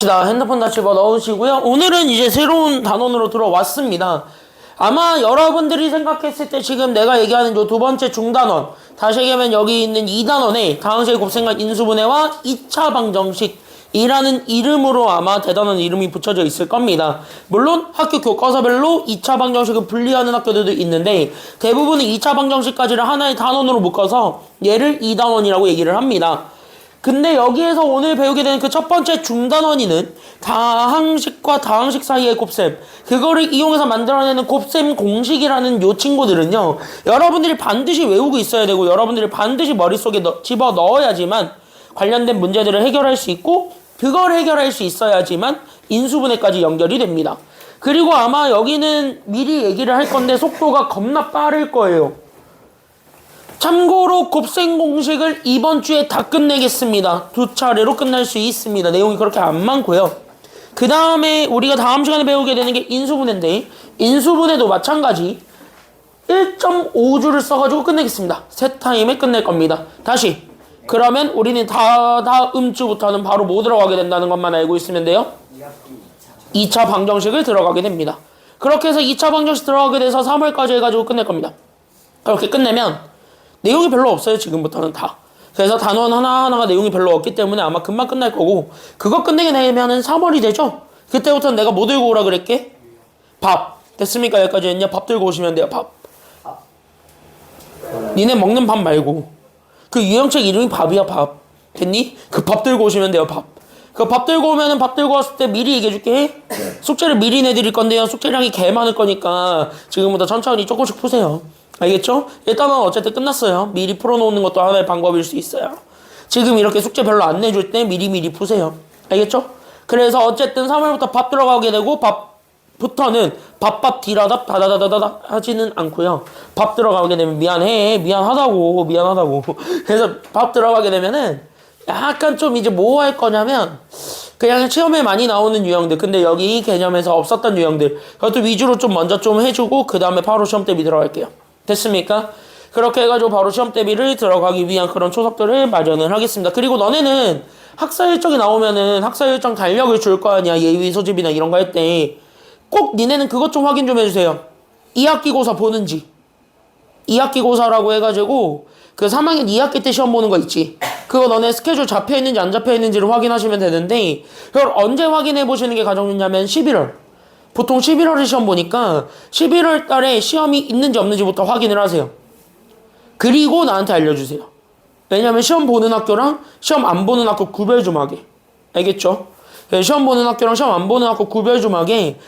핸드폰 다 집어 넣으시고요. 오늘은 이제 새로운 단원으로 들어왔습니다. 아마 여러분들이 생각했을 때 지금 내가 얘기하는 요 두 번째 중단원, 다시 얘기하면 여기 있는 2단원에 다항식 곱셈과 인수분해와 2차 방정식이라는 이름으로 아마 대단한 이름이 붙여져 있을 겁니다. 물론 학교 교과서별로 2차 방정식을 분리하는 학교들도 있는데 대부분은 2차 방정식까지를 하나의 단원으로 묶어서 얘를 2단원이라고 얘기를 합니다. 근데 여기에서 오늘 배우게 되는 그 첫 번째 중단원이는 다항식과 다항식 사이의 곱셈, 그거를 이용해서 만들어내는 곱셈 공식이라는 요 친구들은요, 여러분들이 반드시 외우고 있어야 되고 여러분들이 반드시 머릿속에 집어 넣어야지만 관련된 문제들을 해결할 수 있고, 그걸 해결할 수 있어야지만 인수분해까지 연결이 됩니다. 그리고 아마 여기는 미리 얘기를 할 건데 속도가 겁나 빠를 거예요. 참고로 곱셈 공식을 이번 주에 다 끝내겠습니다. 2차례로 끝날 수 있습니다. 내용이 그렇게 안 많고요. 그 다음에 우리가 다음 시간에 배우게 되는 게 인수분해인데, 인수분해도 마찬가지 1.5주를 써가지고 끝내겠습니다. 세 타임에 끝낼 겁니다. 다시, 그러면 우리는 다음 주부터는 바로 뭐 들어가게 된다는 것만 알고 있으면 돼요? 2차 방정식을 들어가게 됩니다. 그렇게 해서 2차 방정식 들어가게 돼서 3월까지 해가지고 끝낼 겁니다. 그렇게 끝내면 내용이 별로 없어요. 지금부터는 다. 그래서 단원 하나하나가 내용이 별로 없기 때문에 아마 금방 끝날 거고, 그거 끝내게 되면은 3월이 되죠? 그때부터는 내가 뭐 들고 오라 그랬게? 밥. 됐습니까? 여기까지 했냐? 밥 들고 오시면 돼요. 밥. 니네 먹는 밥 말고 그 유형책 이름이 밥이야. 밥. 됐니? 그 밥 들고 오시면 돼요. 밥. 그 밥 들고 오면은 밥 들고 왔을 때 미리 얘기해줄게. 숙제를 미리 내드릴 건데요. 숙제량이 개 많을 거니까 지금부터 천천히 조금씩 푸세요. 알겠죠? 일단은 어쨌든 끝났어요. 미리 풀어놓는 것도 하나의 방법일 수 있어요. 지금 이렇게 숙제 별로 안 내줄 때 미리 푸세요. 알겠죠? 그래서 어쨌든 3월부터 밥 들어가게 되고, 밥부터는 밥밥 디라답 다다다다다 하지는 않고요. 밥 들어가게 되면 미안하다고 그래서 밥 들어가게 되면은 약간 좀 이제 뭐 할 거냐면 그냥 시험에 많이 나오는 유형들, 근데 여기 개념에서 없었던 유형들, 그것도 위주로 좀 먼저 좀 해주고 그 다음에 바로 시험 대비 들어갈게요. 됐습니까? 그렇게 해가지고 바로 시험 대비를 들어가기 위한 그런 초석들을 마련을 하겠습니다. 그리고 너네는 학사 일정이 나오면은 학사 일정 달력을 줄 거 아니야. 예비 소집이나 이런 거 할 때 꼭 니네는 그것 좀 확인 좀 해주세요. 2학기 고사 보는지. 2학기 고사라고 해가지고 그 3학년 2학기 때 시험 보는 거 있지. 그거 너네 스케줄 잡혀있는지 안 잡혀있는지를 확인하시면 되는데, 그걸 언제 확인해 보시는 게 가장 좋냐면 11월. 보통 11월에 시험 보니까 11월 달에 시험이 있는지 없는지부터 확인을 하세요. 그리고 나한테 알려주세요. 왜냐면 시험 보는 학교랑 시험 안 보는 학교 구별 좀 하게. 알겠죠? 시험 보는 학교랑 시험 안 보는 학교 구별 좀 하게.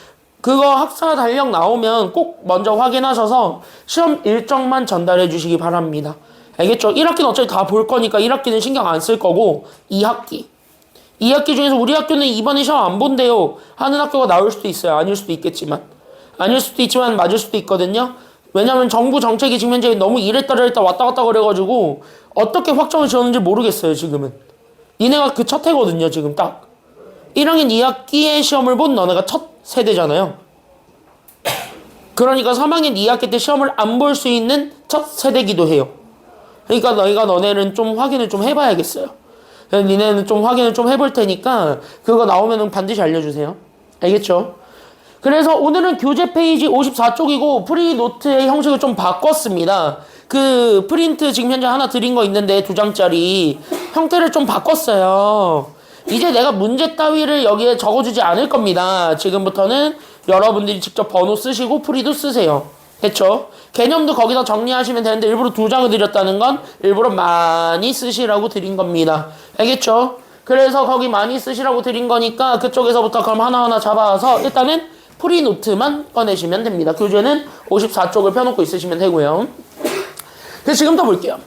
그거 학사 달력 나오면 꼭 먼저 확인하셔서 시험 일정만 전달해 주시기 바랍니다. 알겠죠? 1학기는 어차피 다 볼 거니까 1학기는 신경 안 쓸 거고, 2학기 중에서 우리 학교는 이번에 시험 안 본대요 하는 학교가 나올 수도 있어요. 아닐 수도 있지만 맞을 수도 있거든요. 왜냐면 정부 정책이 지금 현재 너무 이랬다 저랬다 왔다 갔다 그래가지고 어떻게 확정을 지었는지 모르겠어요. 지금은 니네가 그 첫 해거든요. 지금 딱 1학년 2학기에 시험을 본 너네가 첫 세대잖아요. 그러니까 3학년 2학기 때 시험을 안 볼 수 있는 첫 세대기도 해요. 그러니까 너네는 좀 확인을 좀 해봐야겠어요. 니네는 좀 확인을 좀 해볼 테니까 그거 나오면은 반드시 알려주세요. 알겠죠? 그래서 오늘은 교재 페이지 54쪽이고 프리노트의 형식을 좀 바꿨습니다. 그 프린트 지금 현재 하나 드린 거 있는데 2장짜리 형태를 좀 바꿨어요. 이제 내가 문제 따위를 여기에 적어주지 않을 겁니다. 지금부터는 여러분들이 직접 번호 쓰시고 프리도 쓰세요. 됐죠? 개념도 거기다 정리하시면 되는데 일부러 2장을 드렸다는 건 일부러 많이 쓰시라고 드린 겁니다. 알겠죠? 그래서 거기 많이 쓰시라고 드린 거니까 그쪽에서부터 그럼 하나하나 잡아서 일단은 프리노트만 꺼내시면 됩니다. 교재는 54쪽을 펴놓고 있으시면 되고요. 그래서 지금부터 볼게요.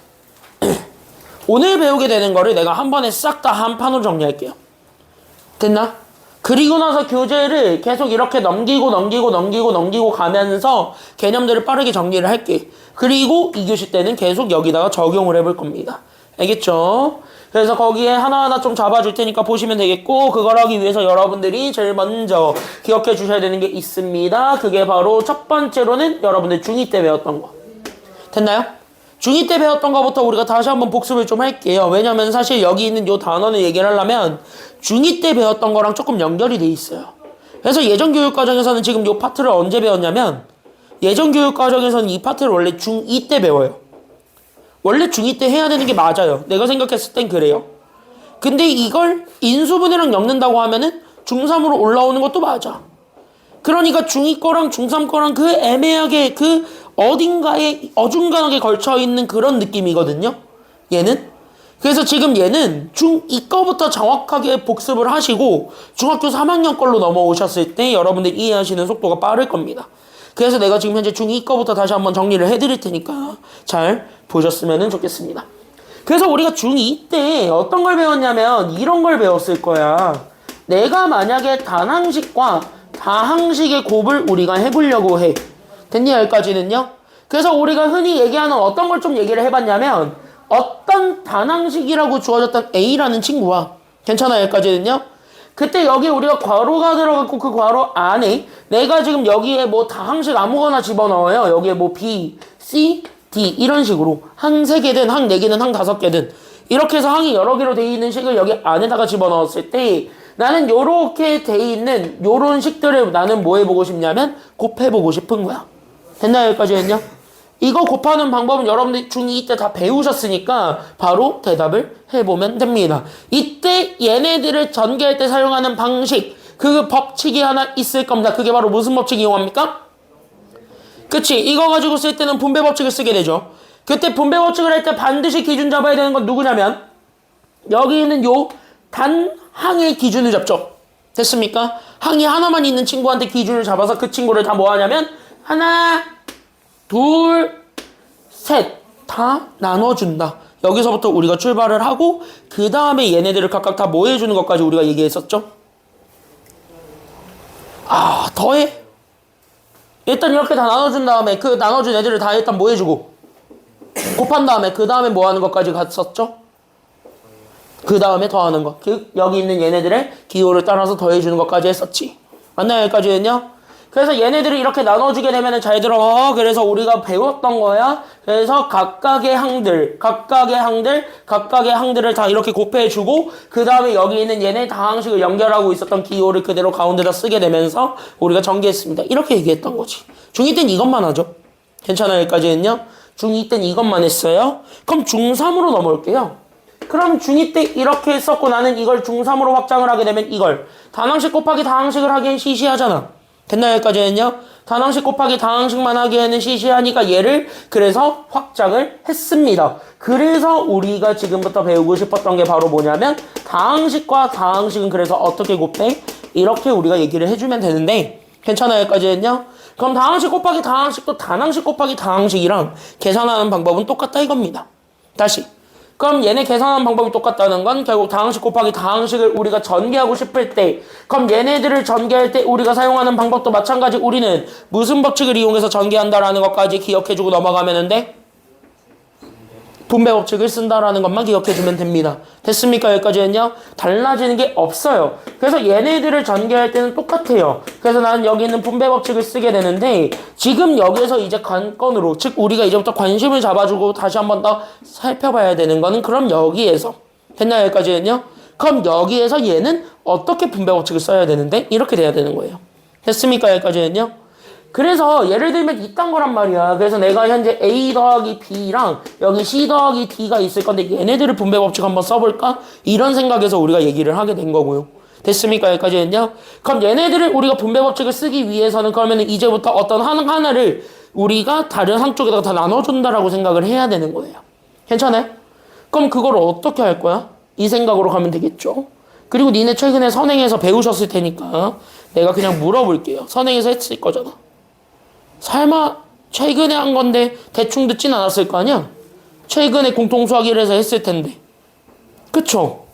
오늘 배우게 되는 거를 내가 한 번에 싹 다 한 판으로 정리할게요. 됐나? 그리고 나서 교재를 계속 이렇게 넘기고 가면서 개념들을 빠르게 정리를 할게. 그리고 2교시 때는 계속 여기다가 적용을 해볼 겁니다. 알겠죠? 그래서 거기에 하나하나 좀 잡아줄 테니까 보시면 되겠고, 그걸 하기 위해서 여러분들이 제일 먼저 기억해 주셔야 되는 게 있습니다. 그게 바로 첫 번째로는 여러분들 중2 때 배웠던 거. 됐나요? 중2 때 배웠던 것부터 우리가 다시 한번 복습을 좀 할게요. 왜냐면 사실 여기 있는 요 단어는 얘기를 하려면 중2 때 배웠던 거랑 조금 연결이 돼 있어요. 그래서 예전 교육 과정에서는 지금 요 파트를 언제 배웠냐면 예전 교육 과정에서는 이 파트를 원래 중2 때 배워요. 원래 중2 때 해야 되는 게 맞아요. 내가 생각했을 땐 그래요. 근데 이걸 인수분해랑 엮는다고 하면은 중3으로 올라오는 것도 맞아. 그러니까 중2 거랑 중3 거랑 그 애매하게 그 어딘가에 어중간하게 걸쳐있는 그런 느낌이거든요. 얘는. 그래서 지금 얘는 중2 거부터 정확하게 복습을 하시고 중학교 3학년 걸로 넘어오셨을 때 여러분들 이해하시는 속도가 빠를 겁니다. 그래서 내가 지금 현재 중2 거부터 다시 한번 정리를 해드릴 테니까 잘 보셨으면 좋겠습니다. 그래서 우리가 중2 때 어떤 걸 배웠냐면 이런 걸 배웠을 거야. 내가 만약에 단항식과 다항식의 곱을 우리가 해보려고 해. 됐니? 여기까지는요? 그래서 우리가 흔히 얘기하는 어떤 걸 좀 얘기를 해봤냐면 어떤 단항식이라고 주어졌던 A라는 친구와 괜찮아요? 여기까지는요? 그때 여기 우리가 괄호가 들어갔고 그 괄호 안에 내가 지금 여기에 뭐 다항식 아무거나 집어넣어요. 여기에 뭐 B, C, D 이런 식으로 항 3개든 항 4개든 항 5개든 이렇게 해서 항이 여러 개로 돼 있는 식을 여기 안에다가 집어넣었을 때 나는 요렇게 돼 있는 요런 식들을 나는 뭐 해보고 싶냐면 곱해보고 싶은 거야. 됐나요? 여기까지는요? 이거 곱하는 방법은 여러분들 중2 때 다 배우셨으니까 바로 대답을 해보면 됩니다. 이때 얘네들을 전개할 때 사용하는 방식 그 법칙이 하나 있을 겁니다. 그게 바로 무슨 법칙 이용합니까? 그치? 이거 가지고 쓸 때는 분배 법칙을 쓰게 되죠. 그때 분배 법칙을 할 때 반드시 기준 잡아야 되는 건 누구냐면 여기 있는 요 단항의 기준을 잡죠. 됐습니까? 항이 하나만 있는 친구한테 기준을 잡아서 그 친구를 다 뭐 하냐면 하나, 둘, 셋 다 나눠준다. 여기서부터 우리가 출발을 하고 그 다음에 얘네들을 각각 다 뭐 해주는 것까지 우리가 얘기했었죠. 더해. 일단 이렇게 다 나눠준 다음에 그 나눠준 애들을 다 일단 뭐 해주고 곱한 다음에 그 다음에 뭐 하는 것까지 갔었죠. 그 다음에 더하는 것. 여기 있는 얘네들의 기호를 따라서 더해주는 것까지 했었지. 맞나요? 여기까지는요? 그래서 얘네들이 이렇게 나눠주게 되면 잘 들어. 그래서 우리가 배웠던 거야. 그래서 각각의 항들을 다 이렇게 곱해주고 그 다음에 여기 있는 얘네 다항식을 연결하고 있었던 기호를 그대로 가운데다 쓰게 되면서 우리가 전개했습니다. 이렇게 얘기했던 거지. 중2 땐 이것만 하죠. 괜찮아요? 여기까지는요? 중2 땐 이것만 했어요. 그럼 중3으로 넘어올게요. 그럼 중2 때 이렇게 했었고 나는 이걸 중3으로 확장을 하게 되면 이걸 단항식 곱하기 다항식을 하기엔 시시하잖아. 됐나요? 여기까지는요? 단항식 곱하기 다항식만 하기에는 시시하니까 얘를 그래서 확장을 했습니다. 그래서 우리가 지금부터 배우고 싶었던 게 바로 뭐냐면 다항식과 다항식은 그래서 어떻게 곱해? 이렇게 우리가 얘기를 해주면 되는데 괜찮아요? 여기까지는요? 그럼 다항식 곱하기 다항식도 단항식 곱하기 다항식이랑 계산하는 방법은 똑같다 이겁니다. 다시 그럼 얘네 계산하는 방법이 똑같다는 건 결국 다항식 곱하기 다항식을 우리가 전개하고 싶을 때 그럼 얘네들을 전개할 때 우리가 사용하는 방법도 마찬가지 우리는 무슨 법칙을 이용해서 전개한다라는 것까지 기억해주고 넘어가면 돼? 분배 법칙을 쓴다라는 것만 기억해주면 됩니다. 됐습니까? 여기까지는요? 달라지는 게 없어요. 그래서 얘네들을 전개할 때는 똑같아요. 그래서 나는 여기 있는 분배 법칙을 쓰게 되는데 지금 여기에서 이제 관건으로 즉 우리가 이제부터 관심을 잡아주고 다시 한 번 더 살펴봐야 되는 거는 그럼 여기에서 됐나요? 여기까지는요? 그럼 여기에서 얘는 어떻게 분배 법칙을 써야 되는데 이렇게 돼야 되는 거예요. 됐습니까? 여기까지는요? 그래서 예를 들면 이딴 거란 말이야. 그래서 내가 현재 A 더하기 B랑 여기 C 더하기 D가 있을 건데 얘네들을 분배 법칙 한번 써볼까? 이런 생각에서 우리가 얘기를 하게 된 거고요. 됐습니까? 여기까지는요? 그럼 얘네들을 우리가 분배 법칙을 쓰기 위해서는 그러면은 이제부터 어떤 하나를 우리가 다른 한쪽에다가 다 나눠준다라고 생각을 해야 되는 거예요. 괜찮아요? 그럼 그걸 어떻게 할 거야? 이 생각으로 가면 되겠죠? 그리고 니네 최근에 선행에서 배우셨을 테니까 내가 그냥 물어볼게요. 선행에서 했을 거잖아. 설마 최근에 한 건데 대충 듣진 않았을 거 아니야? 최근에 공통수학 1에서 했을 텐데. 그쵸?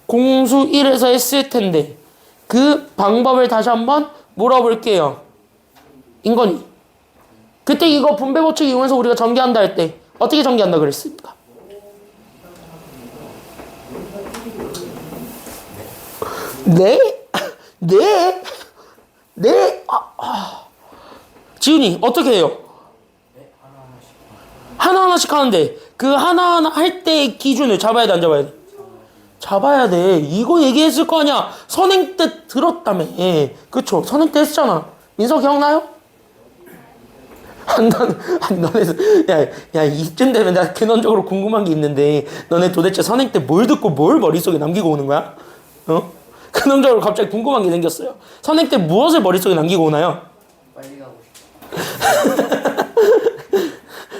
공수 1에서 했을 텐데 그 방법을 다시 한번 물어볼게요. 인건이. 그때 이거 분배 법칙 이용해서 우리가 전개한다 할 때 어떻게 전개한다 그랬습니까? 네? 네? 네? 지훈이 어떻게 해요? 하나하나씩 하나씩 하는데 그 하나하나 할 때의 기준을 잡아야 돼, 안 잡아야 돼? 잡아야 돼. 이거 얘기했을 거 아니야. 선행 때 들었다며. 그쵸? 선행 때 했잖아. 민서 기억나요? 너네, 야, 이쯤 되면 나 근원적으로 궁금한 게 있는데, 너네 도대체 선행 때 뭘 듣고 뭘 머릿속에 남기고 오는 거야? 어? 근원적으로 갑자기 궁금한 게 생겼어요. 선행 때 무엇을 머릿속에 남기고 오나요? 빨리 가고 싶다.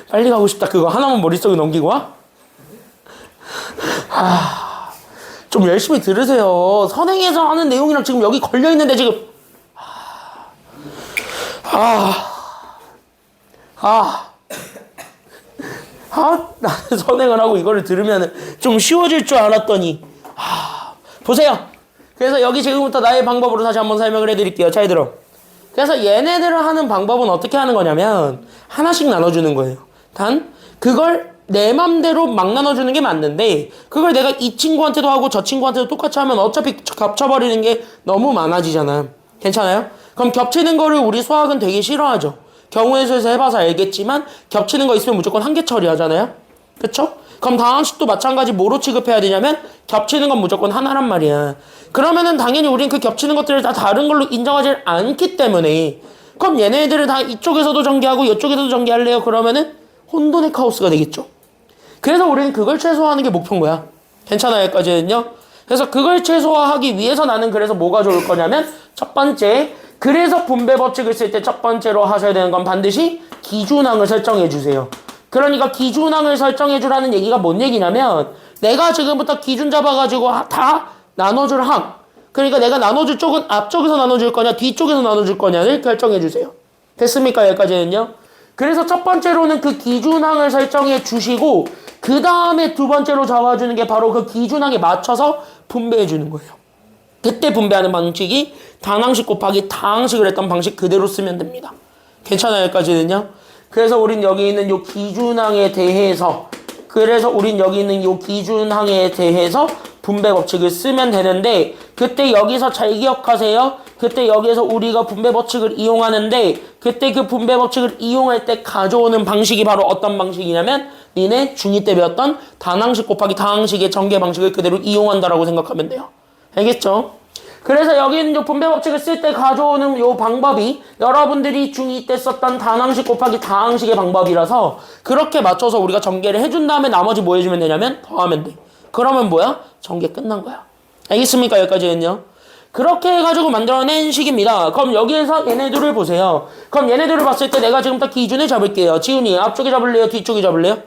빨리 가고 싶다. 그거 하나만 머릿속에 넘기고 와? 좀 열심히 들으세요. 선행에서 하는 내용이랑 지금 여기 걸려있는데 지금. 나는 선행을 하고 이거를 들으면 좀 쉬워질 줄 알았더니. 보세요. 그래서 여기 지금부터 나의 방법으로 다시 한번 설명을 해드릴게요. 잘 들어. 그래서 얘네들을 하는 방법은 어떻게 하는 거냐면 하나씩 나눠주는 거예요. 단 그걸 내 맘대로 막 나눠주는 게 맞는데 그걸 내가 이 친구한테도 하고 저 친구한테도 똑같이 하면 어차피 겹쳐버리는 게 너무 많아지잖아. 괜찮아요? 그럼 겹치는 거를 우리 수학은 되게 싫어하죠. 경우의 수에서 해봐서 알겠지만 겹치는 거 있으면 무조건 한 개 처리하잖아요. 그쵸? 그럼 다항식도 마찬가지 뭐로 취급해야 되냐면 겹치는 건 무조건 하나란 말이야. 그러면은 당연히 우린 그 겹치는 것들을 다 다른 걸로 인정하지 않기 때문에 그럼 얘네들을 다 이쪽에서도 전개하고 이쪽에서도 전개할래요? 그러면은 혼돈의 카오스가 되겠죠. 그래서 우리는 그걸 최소화하는 게 목표인 거야. 괜찮아요, 여기까지는요? 그래서 그걸 최소화하기 위해서 나는 그래서 뭐가 좋을 거냐면 첫 번째, 그래서 분배 법칙을 쓸 때 첫 번째로 하셔야 되는 건 반드시 기준항을 설정해 주세요. 그러니까 기준항을 설정해 주라는 얘기가 뭔 얘기냐면 내가 지금부터 기준 잡아가지고 다 나눠줄 항, 그러니까 내가 나눠줄 쪽은 앞쪽에서 나눠줄 거냐 뒤쪽에서 나눠줄 거냐를 결정해 주세요. 됐습니까? 여기까지는요? 그래서 첫 번째로는 그 기준항을 설정해 주시고 그 다음에 두 번째로 잡아주는 게 바로 그 기준항에 맞춰서 분배해 주는 거예요. 그때 분배하는 방식이 단항식 곱하기 다항식을 했던 방식 그대로 쓰면 됩니다. 괜찮아요? 여기까지는요? 그래서 우린 여기 있는 요 기준항에 대해서 분배 법칙을 쓰면 되는데 그때 여기서 잘 기억하세요. 그때 여기에서 우리가 분배 법칙을 이용하는데 그때 그 분배 법칙을 이용할 때 가져오는 방식이 바로 어떤 방식이냐면 니네 중2 때 배웠던 단항식 곱하기 다항식의 전개 방식을 그대로 이용한다라고 생각하면 돼요. 알겠죠? 그래서 여기 있는 요 분배 법칙을 쓸 때 가져오는 요 방법이 여러분들이 중2 때 썼던 단항식 곱하기 다항식의 방법이라서 그렇게 맞춰서 우리가 전개를 해준 다음에 나머지 뭐 해주면 되냐면 더하면 돼. 그러면 뭐야? 전개 끝난 거야. 알겠습니까? 여기까지는요. 그렇게 해가지고 만들어낸 식입니다. 그럼 여기에서 얘네들을 보세요. 그럼 얘네들을 봤을 때 내가 지금부터 기준을 잡을게요. 지훈이 앞쪽에 잡을래요? 뒤쪽에 잡을래요?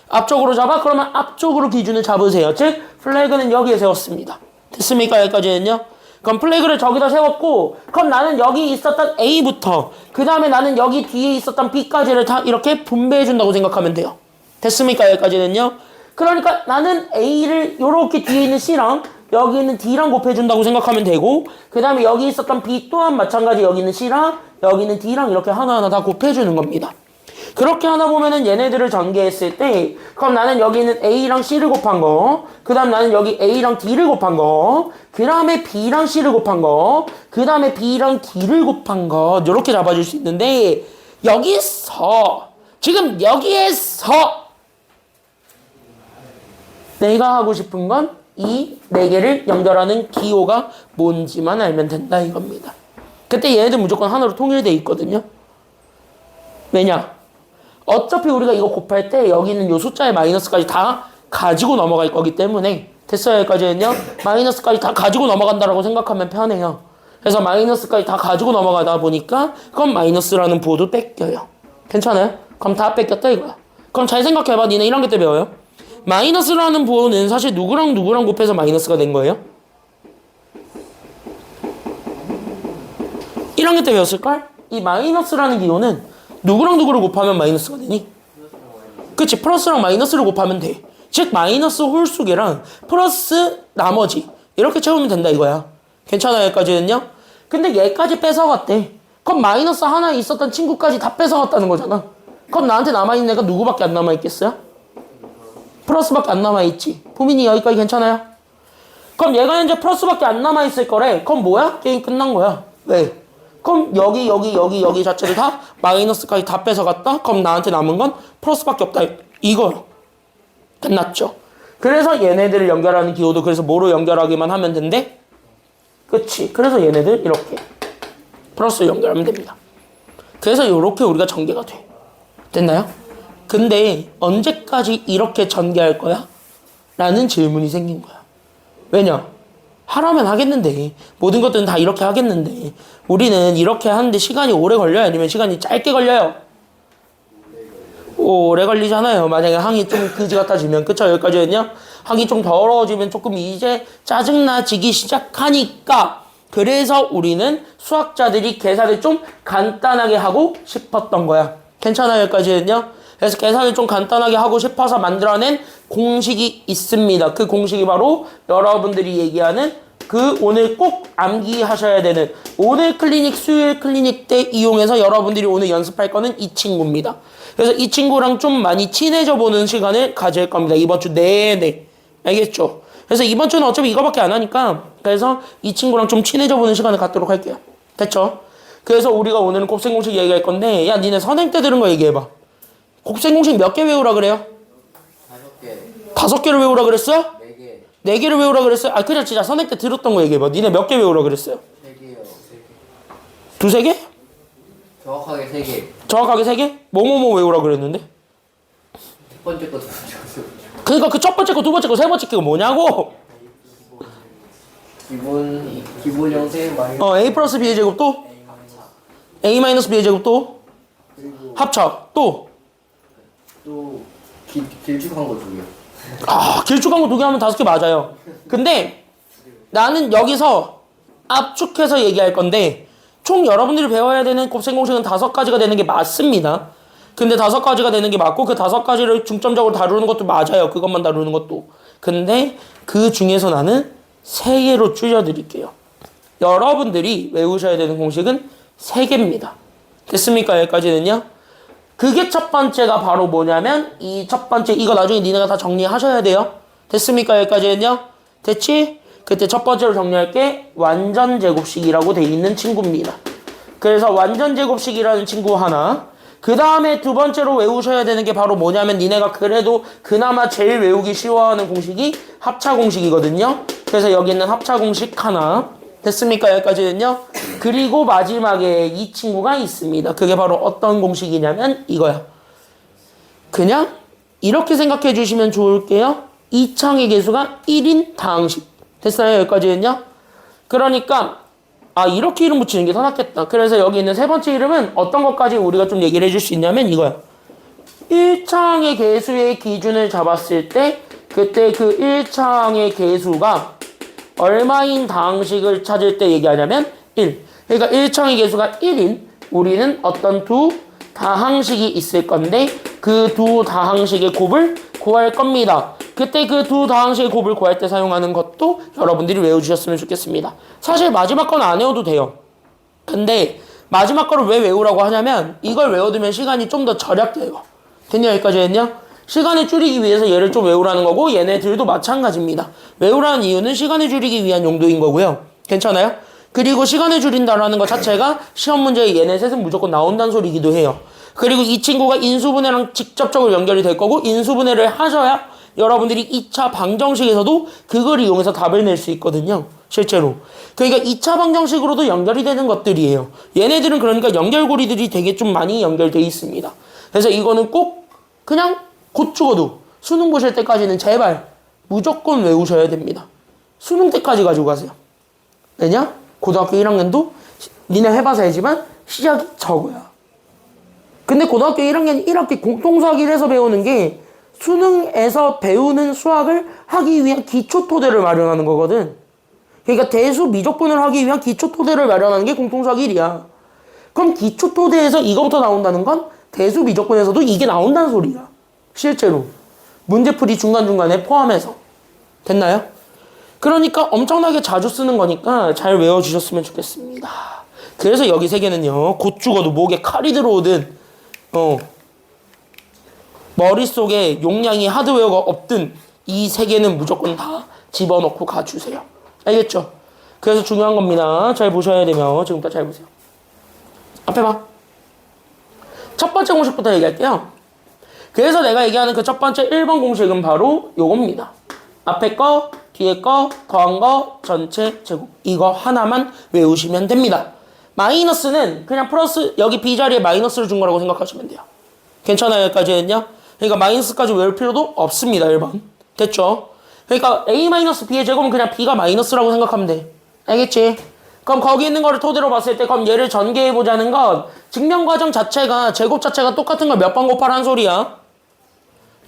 앞쪽으로 잡아? 그러면 앞쪽으로 기준을 잡으세요. 즉 플래그는 여기에 세웠습니다. 됐습니까? 여기까지는요. 그럼 플래그를 저기다 세웠고 그럼 나는 여기 있었던 A부터 그 다음에 나는 여기 뒤에 있었던 B까지를 다 이렇게 분배해 준다고 생각하면 돼요. 됐습니까? 여기까지는요. 그러니까 나는 A를 요렇게 뒤에 있는 C랑 여기 있는 D랑 곱해준다고 생각하면 되고 그 다음에 여기 있었던 B 또한 마찬가지 여기 있는 C랑 여기 있는 D랑 이렇게 하나하나 다 곱해주는 겁니다. 그렇게 하다 보면은 얘네들을 전개했을 때 그럼 나는 여기 있는 A랑 C를 곱한 거 그 다음 나는 여기 A랑 D를 곱한 거 그 다음에 B랑 C를 곱한 거 그 다음에 B랑 D를 곱한 거 이렇게 잡아줄 수 있는데 지금 여기에서 내가 하고 싶은 건 이 네 개를 연결하는 기호가 뭔지만 알면 된다 이겁니다. 그때 얘네들 무조건 하나로 통일돼 있거든요. 왜냐? 어차피 우리가 이거 곱할 때 여기 있는 요 숫자의 마이너스까지 다 가지고 넘어갈 거기 때문에 됐어요 여기까지는요. 마이너스까지 다 가지고 넘어간다라고 생각하면 편해요. 그래서 마이너스까지 다 가지고 넘어가다 보니까 그럼 마이너스라는 부호도 뺏겨요. 괜찮아요? 그럼 다 뺏겼다 이거야. 그럼 잘 생각해봐. 니네 1학년 때 배워요. 마이너스라는 부호는 사실 누구랑 곱해서 마이너스가 된 거예요? 1학년 때 배웠을걸? 이 마이너스라는 기호는 누구를 곱하면 마이너스가 되니? 그치, 플러스랑 마이너스를 곱하면 돼. 즉 마이너스 홀수계랑 플러스 나머지 이렇게 채우면 된다 이거야. 괜찮아요 여기까지는요? 근데 얘까지 뺏어갔대. 그럼 마이너스 하나 있었던 친구까지 다 뺏어갔다는 거잖아. 그럼 나한테 남아있는 애가 누구밖에 안 남아있겠어요? 플러스밖에 안 남아있지. 보민이 여기까지 괜찮아요? 그럼 얘가 이제 플러스밖에 안 남아있을 거래. 그럼 뭐야? 게임 끝난 거야. 왜? 그럼 여기 자체를 다 마이너스까지 다 뺏어갔다? 그럼 나한테 남은 건 플러스밖에 없다 이거 끝났죠. 그래서 얘네들을 연결하는 기호도 그래서 뭐로 연결하기만 하면 된대? 그치. 그래서 얘네들 이렇게 플러스 연결하면 됩니다. 그래서 이렇게 우리가 전개가 돼. 됐나요? 근데 언제까지 이렇게 전개할 거야? 라는 질문이 생긴 거야. 왜냐? 하라면 하겠는데 모든 것들은 다 이렇게 하겠는데 우리는 이렇게 하는데 시간이 오래 걸려요? 아니면 시간이 짧게 걸려요? 오래 걸리잖아요. 만약에 항이 좀 그지 같아지면. 그쵸? 여기까지는요. 항이 좀 더러워지면 조금 이제 짜증나지기 시작하니까 그래서 우리는 수학자들이 계산을 좀 간단하게 하고 싶었던 거야. 괜찮아요? 여기까지는요. 그래서 계산을 좀 간단하게 하고 싶어서 만들어낸 공식이 있습니다. 그 공식이 바로 여러분들이 얘기하는 그 오늘 꼭 암기하셔야 되는 오늘 클리닉, 수요일 클리닉 때 이용해서 여러분들이 오늘 연습할 거는 이 친구입니다. 그래서 이 친구랑 좀 많이 친해져 보는 시간을 가질 겁니다. 이번 주 내내. 알겠죠? 그래서 이번 주는 어차피 이거밖에 안 하니까 그래서 이 친구랑 좀 친해져 보는 시간을 갖도록 할게요. 됐죠? 그래서 우리가 오늘은 곱셈공식 얘기할 건데 야 니네 선행 때 들은 거 얘기해봐. 곱셈공식 몇 개 외우라 그래요? 5개. 5개를 외우라 그랬어요? 4개. 4개를 외우라 그랬어요? 아 그래 진짜 선행 때 들었던 거 얘기해봐. 니네 몇 개 외우라 그랬어요? 3개요. 3개. 두세 개? 정확하게 3개. 정확하게 3개? 뭐뭐뭐 외우라 그랬는데? 첫 번째 거, 두 번째 거. 그러니까 그 첫 번째 거, 두 번째 거, 세 번째 거가 뭐냐고? 기본 형태 마이너스 A 플러스 B의 제곱 또? A 마이너스 B의 제곱 또? 그리고 합차 또? 또 길쭉한 거 2개요. 아 길쭉한 거 2개 하면 5개 맞아요. 근데 나는 여기서 압축해서 얘기할 건데 총 여러분들이 배워야 되는 곱셈공식은 5가지가 되는 게 맞습니다. 근데 5가지가 되는 게 맞고 그 5가지를 중점적으로 다루는 것도 맞아요. 그것만 다루는 것도. 근데 그 중에서 나는 3개로 줄여드릴게요. 여러분들이 외우셔야 되는 공식은 3개입니다. 됐습니까? 여기까지는요. 그게 첫 번째가 바로 뭐냐면 이 첫 번째 이거 나중에 니네가 다 정리하셔야 돼요. 됐습니까? 여기까지는요. 됐지? 그때 첫 번째로 정리할 게 완전제곱식이라고 돼 있는 친구입니다. 그래서 완전제곱식이라는 친구 하나 그 다음에 두 번째로 외우셔야 되는 게 바로 뭐냐면 니네가 그래도 그나마 제일 외우기 쉬워하는 공식이 합차공식이거든요. 그래서 여기 있는 합차공식 하나 됐습니까? 여기까지는요. 그리고 마지막에 이 친구가 있습니다. 그게 바로 어떤 공식이냐면 이거야. 그냥 이렇게 생각해 주시면 좋을게요. 이창의 개수가 1인 다항식. 됐어요? 여기까지는요. 그러니까 이렇게 이름 붙이는 게 더 낫겠다. 그래서 여기 있는 세 번째 이름은 어떤 것까지 우리가 좀 얘기를 해줄 수 있냐면 이거야. 1창의 개수의 기준을 잡았을 때 그때 그 1창의 개수가 얼마인 다항식을 찾을 때 얘기하냐면 1. 그러니까 1창의 개수가 1인 우리는 어떤 두 다항식이 있을 건데 그 두 다항식의 곱을 구할 겁니다. 그때 그 두 다항식의 곱을 구할 때 사용하는 것도 여러분들이 외워주셨으면 좋겠습니다. 사실 마지막 건 안 외워도 돼요. 근데 마지막 거를 왜 외우라고 하냐면 이걸 외워두면 시간이 좀 더 절약돼요. 됐냐? 여기까지 했냐? 시간을 줄이기 위해서 얘를 좀 외우라는 거고 얘네들도 마찬가지입니다. 외우라는 이유는 시간을 줄이기 위한 용도인 거고요. 괜찮아요? 그리고 시간을 줄인다라는 것 자체가 시험 문제에 얘네 셋은 무조건 나온다는 소리이기도 해요. 그리고 이 친구가 인수분해랑 직접적으로 연결이 될 거고 인수분해를 하셔야 여러분들이 2차 방정식에서도 그걸 이용해서 답을 낼 수 있거든요. 실제로. 그러니까 2차 방정식으로도 연결이 되는 것들이에요. 얘네들은 그러니까 연결고리들이 되게 좀 많이 연결돼 있습니다. 그래서 이거는 꼭 그냥 곧 죽어도 수능 보실 때까지는 제발 무조건 외우셔야 됩니다. 수능 때까지 가지고 가세요. 왜냐? 고등학교 1학년도 니네 해봐서 알지만 시작이 적어요. 근데 고등학교 1학년 1학기 공통수학을 해서 배우는 게 수능에서 배우는 수학을 하기 위한 기초토대를 마련하는 거거든. 그러니까 대수 미적분을 하기 위한 기초토대를 마련하는 게 공통수학 1이야. 그럼 기초토대에서 이거부터 나온다는 건 대수 미적분에서도 이게 나온다는 소리야. 실제로. 문제풀이 중간중간에 포함해서. 됐나요? 그러니까 엄청나게 자주 쓰는 거니까 잘 외워주셨으면 좋겠습니다. 그래서 여기 세 개는요. 곧 죽어도 목에 칼이 들어오든 머릿속에 용량이 하드웨어가 없든 이 세 개는 무조건 다 집어넣고 가주세요. 알겠죠? 그래서 중요한 겁니다. 잘 보셔야 되면 지금부터 잘 보세요. 앞에 봐. 첫 번째 공식부터 얘기할게요. 그래서 내가 얘기하는 그 첫 번째 1번 공식은 바로 요겁니다. 앞에 거, 뒤에 거, 더한 거, 전체 제곱. 이거 하나만 외우시면 됩니다. 마이너스는 그냥 플러스, 여기 B자리에 마이너스를 준 거라고 생각하시면 돼요. 괜찮아요, 여기까지는요? 그러니까 마이너스까지 외울 필요도 없습니다, 1번. 됐죠? 그러니까 A-B의 제곱은 그냥 B가 마이너스라고 생각하면 돼. 알겠지? 그럼 거기 있는 거를 토대로 봤을 때 그럼 얘를 전개해보자는 건 증명 과정 자체가 제곱 자체가 똑같은 걸 몇 번 곱하라는 소리야?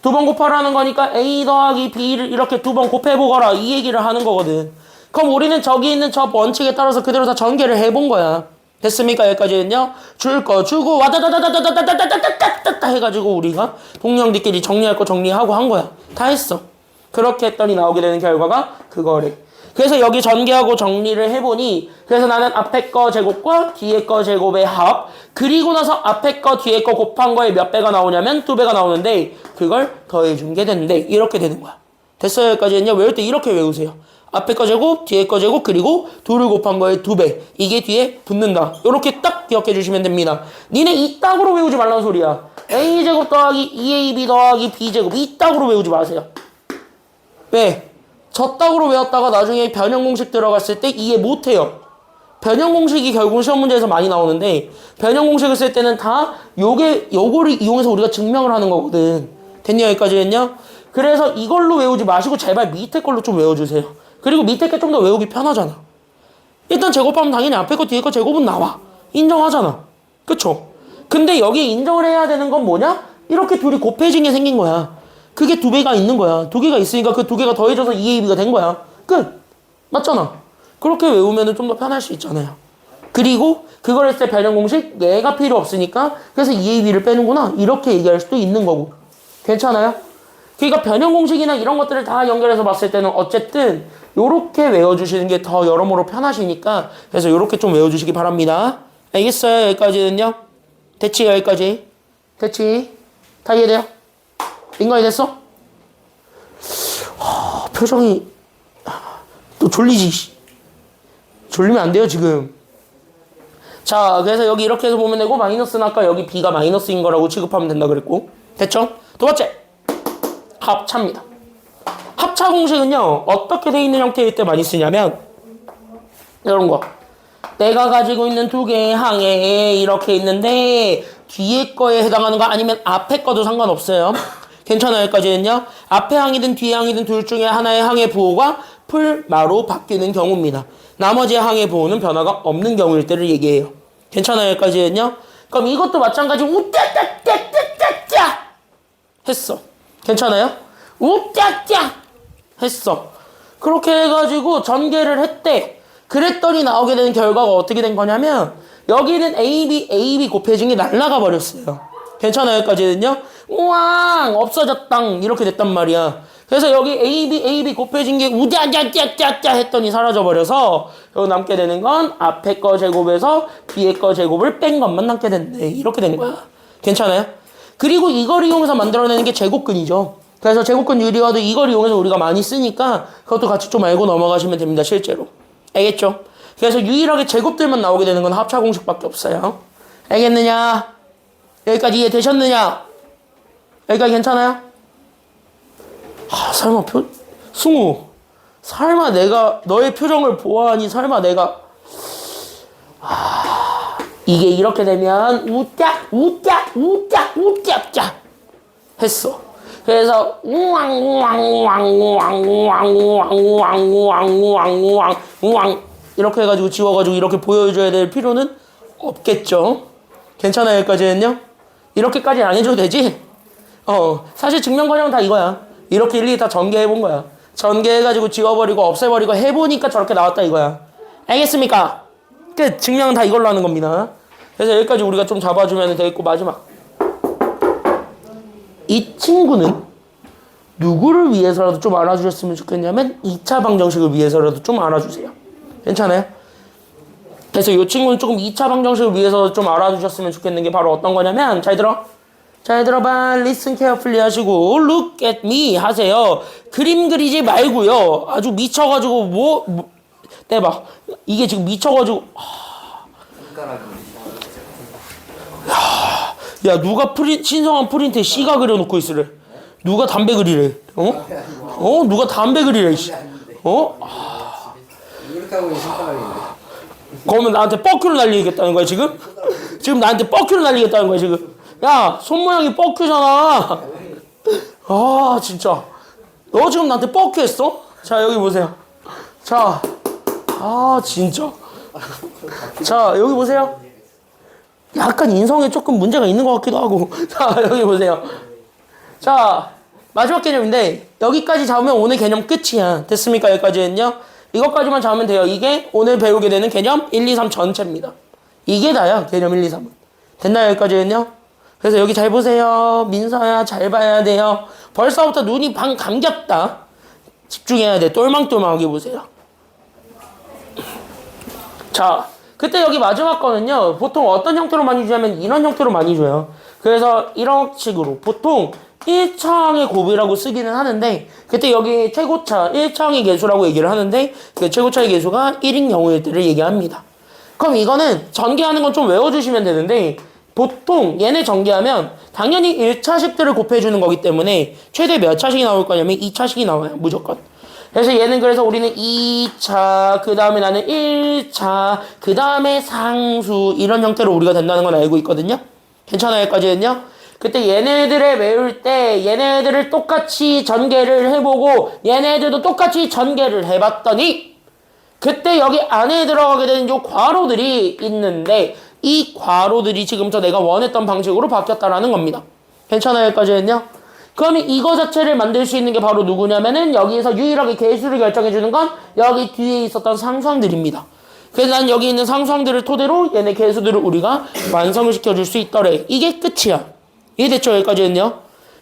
2번 곱하라는 거니까 A 더하기 B를 이렇게 2번 곱해보거라 이 얘기를 하는 거거든. 그럼 우리는 저기 있는 저 원칙에 따라서 그대로 다 전개를 해본 거야. 됐습니까? 여기까지는요. 줄 거 주고 와다다다다다다다다다다다다 해가지고 우리가 동료들끼리 정리할 거 정리하고 한 거야. 다 했어. 그렇게 했더니 나오게 되는 결과가 그거래. 그래서 여기 전개하고 정리를 해보니 그래서 나는 앞에 거 제곱과 뒤에 거 제곱의 합 그리고 나서 앞에 거 뒤에 거 곱한 거에 몇 배가 나오냐면 2배가 나오는데 그걸 더해준 게 되는데 이렇게 되는 거야. 됐어요? 여기까지는요. 외울 때 이렇게 외우세요. 앞에 거 제곱, 뒤에 거 제곱, 그리고 2를 곱한 거에 2배. 이게 뒤에 붙는다. 이렇게 딱 기억해 주시면 됩니다. 니네 이 딱으로 외우지 말라는 소리야. A제곱 더하기 2AB 더하기 B제곱 이 딱으로 외우지 마세요. 왜? 저 딱으로 외웠다가 나중에 변형 공식 들어갔을 때 이해 못해요. 변형 공식이 결국 시험 문제에서 많이 나오는데 변형 공식을 쓸 때는 다 요거를 이용해서 우리가 증명을 하는 거거든. 됐냐 여기까지는요? 그래서 이걸로 외우지 마시고 제발 밑에 걸로 좀 외워주세요. 그리고 밑에 게 좀 더 외우기 편하잖아. 일단 제곱하면 당연히 앞에 거 뒤에 거 제곱은 나와. 인정하잖아. 그쵸? 근데 여기에 인정을 해야 되는 건 뭐냐? 이렇게 둘이 곱해진 게 생긴 거야. 그게 2배가 있는 거야. 2개가 있으니까 그 2개가 더해져서 2AB가 된 거야. 끝! 맞잖아. 그렇게 외우면 좀 더 편할 수 있잖아요. 그리고 그걸 했을 때 변형 공식 얘가 필요 없으니까 그래서 2AB를 빼는구나. 이렇게 얘기할 수도 있는 거고. 괜찮아요? 그러니까 변형 공식이나 이런 것들을 다 연결해서 봤을 때는 어쨌든 요렇게 외워주시는 게 더 여러모로 편하시니까 그래서 요렇게 좀 외워주시기 바랍니다. 알겠어요? 여기까지는요? 됐지? 여기까지? 됐지? 다 이해돼요? 인간이 됐어? 표정이 또 졸리지? 졸리면 안 돼요 지금. 자 그래서 여기 이렇게 해서 보면 되고 마이너스는 아까 여기 B가 마이너스인 거라고 취급하면 된다 그랬고 됐죠? 두 번째 합차입니다. 합차 공식은요 어떻게 돼 있는 형태일 때 많이 쓰냐면 이런 거 내가 가지고 있는 2개의 항에 이렇게 있는데 뒤에 거에 해당하는 거 아니면 앞에 거도 상관없어요. 괜찮아요 여기까지는요. 앞에 항이든 뒤에 항이든 둘 중에 하나의 항의 부호가 풀마로 바뀌는 경우입니다. 나머지 항의 부호는 변화가 없는 경우일 때를 얘기해요. 괜찮아요 여기까지는요. 그럼 이것도 마찬가지로 우짜짜짜짜짜짜 했어. 괜찮아요? 우짜짜 했어. 그렇게 해가지고 전개를 했대. 그랬더니 나오게 되는 결과가 어떻게 된 거냐면 여기는 AB 곱해진 게 날라가 버렸어요. 괜찮아요 여기까지는요. 우왕 없어졌당 이렇게 됐단 말이야. 그래서 여기 AB 곱해진 게 우자자짜짜짜 했더니 사라져버려서 여기 남게 되는 건 앞에 거 제곱에서 뒤에 거 제곱을 뺀 것만 남게 된대. 이렇게 된 거야. 괜찮아요? 그리고 이걸 이용해서 만들어내는 게 제곱근이죠. 그래서 제곱근 유리화도 이걸 이용해서 우리가 많이 쓰니까 그것도 같이 좀 알고 넘어가시면 됩니다. 실제로. 알겠죠? 그래서 유일하게 제곱들만 나오게 되는 건 합차 공식밖에 없어요. 알겠느냐? 여기까지 이해되셨느냐? 여기까지 괜찮아요? 설마 승우 설마 내가 너의 표정을 보아하니 설마 내가 이게 이렇게 되면 우짜 했어. 그래서 우왕 이렇게 해가지고 지워가지고 이렇게 보여줘야 될 필요는 없겠죠. 괜찮아요 여기까지는요? 이렇게까지는 안 해줘도 되지? 사실 증명 과정은 다 이거야. 이렇게 일일이 다 전개해본 거야. 전개해가지고 지워버리고 없애버리고 해보니까 저렇게 나왔다 이거야. 알겠습니까? 끝. 증명은 다 이걸로 하는 겁니다. 그래서 여기까지 우리가 좀 잡아주면 되겠고 마지막. 이 친구는 누구를 위해서라도 좀 알아주셨으면 좋겠냐면 2차 방정식을 위해서라도 좀 알아주세요. 괜찮아요? 그래서 이 친구는 조금 2차 방정식을 위해서 좀 알아주셨으면 좋겠는 게 바로 어떤 거냐면 잘 들어봐. listen carefully 하시고 look at me 하세요. 그림 그리지 말고요. 아주 미쳐가지고 대박. 이게 지금 미쳐가지고 야, 누가 신성한 프린트에 C가 그려놓고 있으래. 누가 담배 그리래. 누가 담배 그리래. 씨. 이렇게 하고 있는 손가락인데. 그러면 나한테 뻑큐를 날리겠다는 거야 지금? 지금 나한테 뻑큐를 날리겠다는 거야 지금? 야, 손 모양이 뻑큐잖아. 아, 진짜. 너 지금 나한테 뻑큐 했어? 자, 여기 보세요. 자, 아, 진짜. 자, 여기 보세요. 약간 인성에 조금 문제가 있는 것 같기도 하고. 자, 여기 보세요. 자, 마지막 개념인데 여기까지 잡으면 오늘 개념 끝이야. 됐습니까? 여기까지는요. 이것까지만 잡으면 돼요. 이게 오늘 배우게 되는 개념 1, 2, 3 전체입니다. 이게 다야. 개념 1, 2, 3은. 됐나요? 여기까지는요. 그래서 여기 잘 보세요. 민서야, 잘 봐야 돼요. 벌써부터 눈이 방 감겼다. 집중해야 돼. 똘망똘망하게 보세요. 자, 그때 여기 마지막 거는요. 보통 어떤 형태로 많이 주냐면 이런 형태로 많이 줘요. 그래서 이런 식으로 보통 1차항의 곱이라고 쓰기는 하는데 그때 여기 최고차 1차항의 개수라고 얘기를 하는데 그 최고차의 개수가 1인 경우일 때를 얘기합니다. 그럼 이거는 전개하는 건 좀 외워주시면 되는데 보통 얘네 전개하면 당연히 1차식들을 곱해주는 거기 때문에 최대 몇 차식이 나올 거냐면 2차식이 나와요. 무조건. 그래서 얘는 그래서 우리는 2차, 그 다음에 나는 1차, 그 다음에 상수 이런 형태로 우리가 된다는 건 알고 있거든요. 괜찮아요? 여기까지는요? 그때 얘네들을 외울 때 얘네들을 똑같이 전개를 해보고 얘네들도 똑같이 전개를 해봤더니 그때 여기 안에 들어가게 되는 요 괄호들이 있는데 이 괄호들이 지금부터 내가 원했던 방식으로 바뀌었다라는 겁니다. 괜찮아요? 여기까지는요? 그러면 이거 자체를 만들 수 있는 게 바로 누구냐면은 여기에서 유일하게 개수를 결정해주는 건 여기 뒤에 있었던 상수항들입니다. 그래서 난 여기 있는 상수항들을 토대로 얘네 개수들을 우리가 완성을 시켜줄 수 있더래. 이게 끝이야. 이해됐죠? 여기까지는요?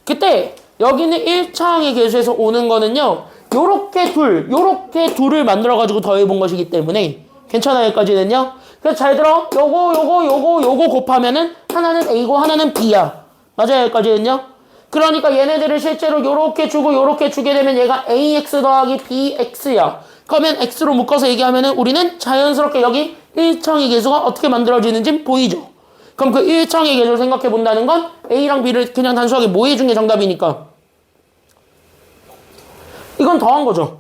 그때 여기는 1차항의 개수에서 오는 거는요. 요렇게 둘을 만들어가지고 더해본 것이기 때문에 괜찮아요? 여기까지는요? 그래서 잘 들어. 요거 곱하면은 하나는 A고 하나는 B야. 맞아요? 여기까지는요? 그러니까 얘네들을 실제로 요렇게 주고 요렇게 주게 되면 얘가 AX 더하기 BX야. 그러면 X로 묶어서 얘기하면은 우리는 자연스럽게 여기 1차항의 개수가 어떻게 만들어지는지 보이죠? 그럼 그 1차항의 개수를 생각해 본다는 건 A랑 B를 그냥 단순하게 뭐 해준 게 정답이니까 이건 더한 거죠.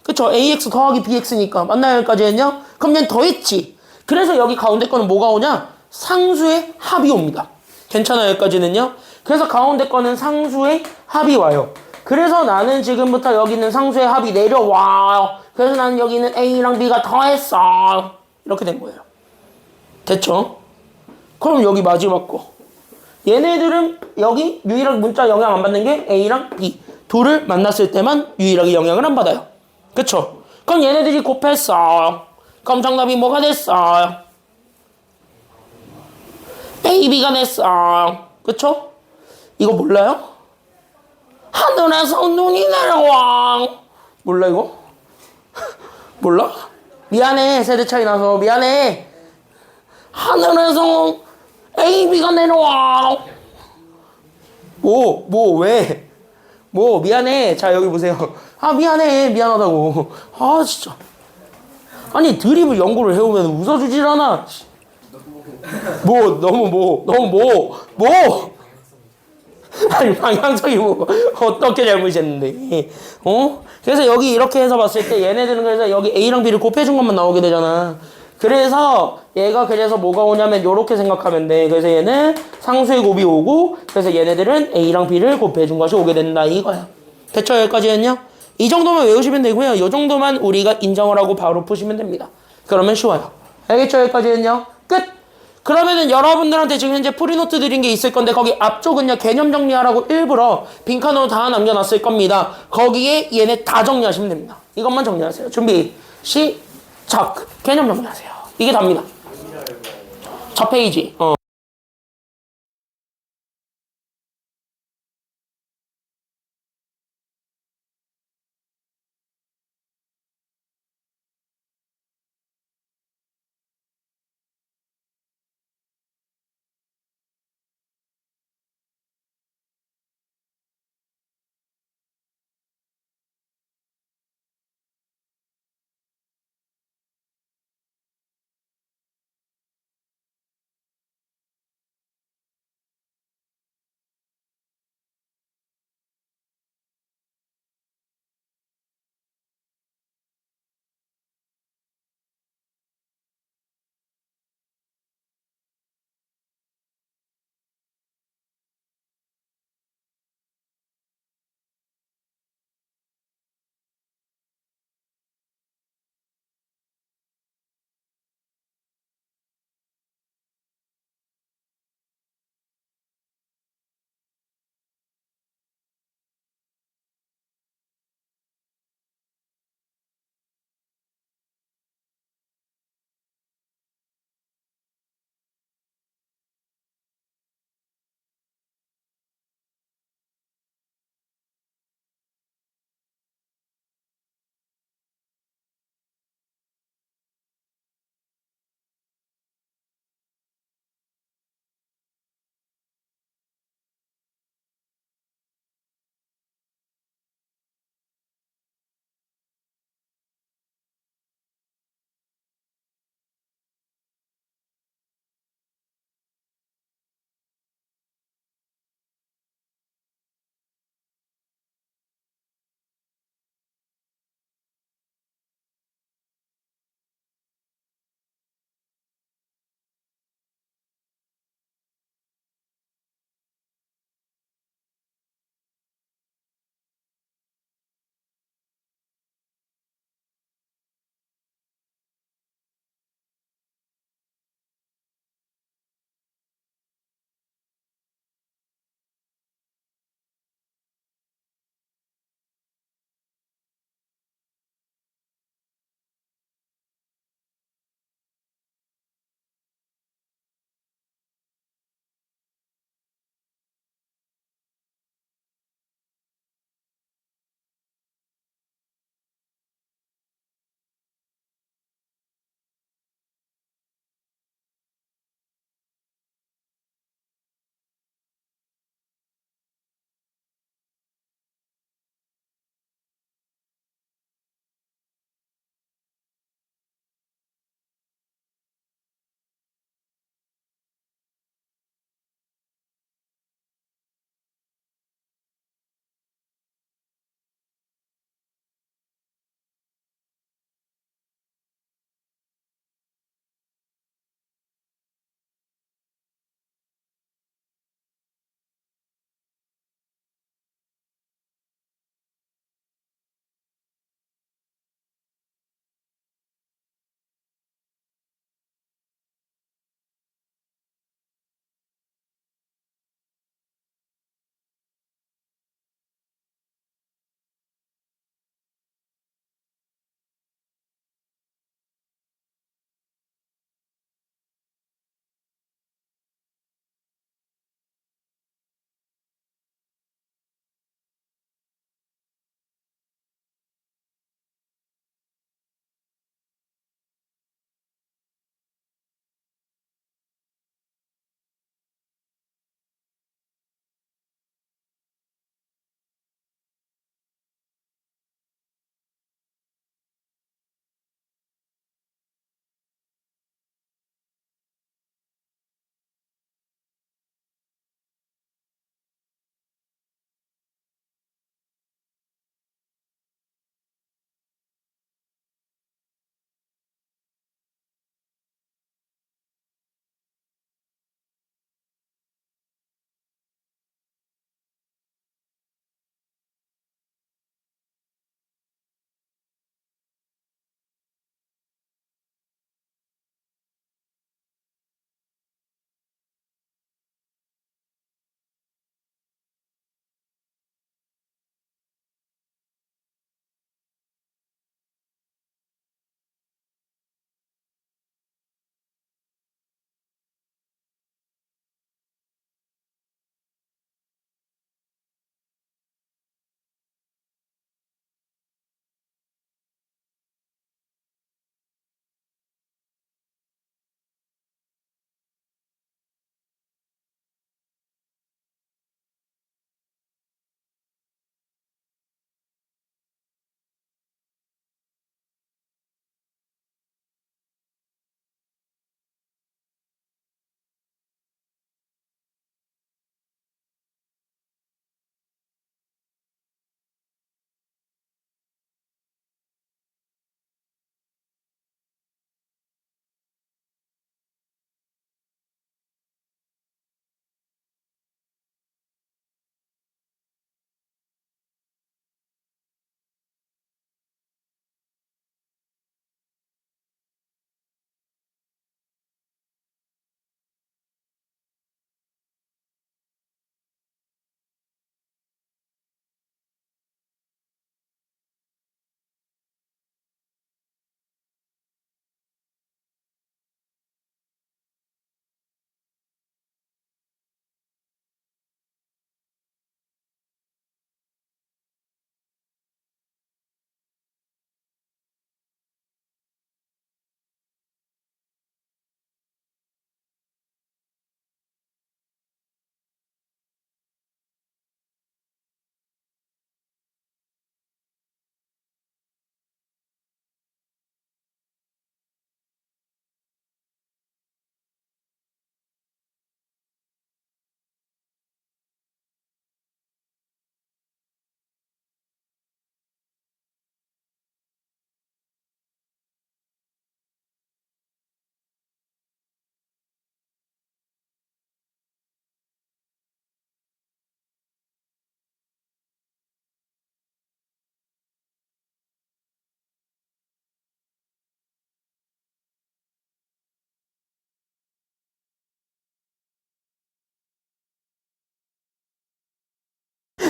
그쵸? AX 더하기 BX니까 맞나요? 여기까지는요? 그럼 얘는 더했지. 그래서 여기 가운데 거는 뭐가 오냐? 상수의 합이 옵니다. 괜찮아요? 여기까지는요? 그래서 가운데 거는 상수의 합이 와요. 그래서 나는 지금부터 여기 있는 상수의 합이 내려와요. 그래서 나는 여기 있는 A랑 B가 더했어. 이렇게 된 거예요. 됐죠? 그럼 여기 마지막 거. 얘네들은 여기 유일하게 문자 영향 안 받는 게 A랑 B. 둘을 만났을 때만 유일하게 영향을 안 받아요. 그쵸? 그럼 얘네들이 곱했어. 그럼 정답이 뭐가 됐어? A, B가 됐어. 그쵸? 이거 몰라요? 하늘에서 눈이 내려와. 몰라 이거? 몰라? 미안해. 세대 차이 나서 미안해. 하늘에서 A, B가 내려와. 왜? 미안해. 자, 여기 보세요. 아, 미안해. 미안하다고. 아, 진짜. 아니, 드립을 연구를 해오면 웃어주질 않아. 아니, 방향성이고, 어떻게 잘못했는데. 그래서 여기 이렇게 해서 봤을 때 얘네들은 그래서 여기 A랑 B를 곱해준 것만 나오게 되잖아. 그래서 얘가 그래서 뭐가 오냐면 요렇게 생각하면 돼. 그래서 얘는 상수의 곱이 오고 그래서 얘네들은 A랑 B를 곱해준 것이 오게 된다 이거야. 됐죠? 여기까지는요? 이 정도만 외우시면 되고요. 이 정도만 우리가 인정을 하고 바로 푸시면 됩니다. 그러면 쉬워요. 알겠죠? 여기까지는요? 끝! 그러면은 여러분들한테 지금 현재 프리노트 드린 게 있을 건데 거기 앞쪽은요 개념 정리하라고 일부러 빈칸으로 다 남겨놨을 겁니다. 거기에 얘네 다 정리하시면 됩니다. 이것만 정리하세요. 준비 시작. 개념 정리하세요. 이게 답니다. 첫 페이지.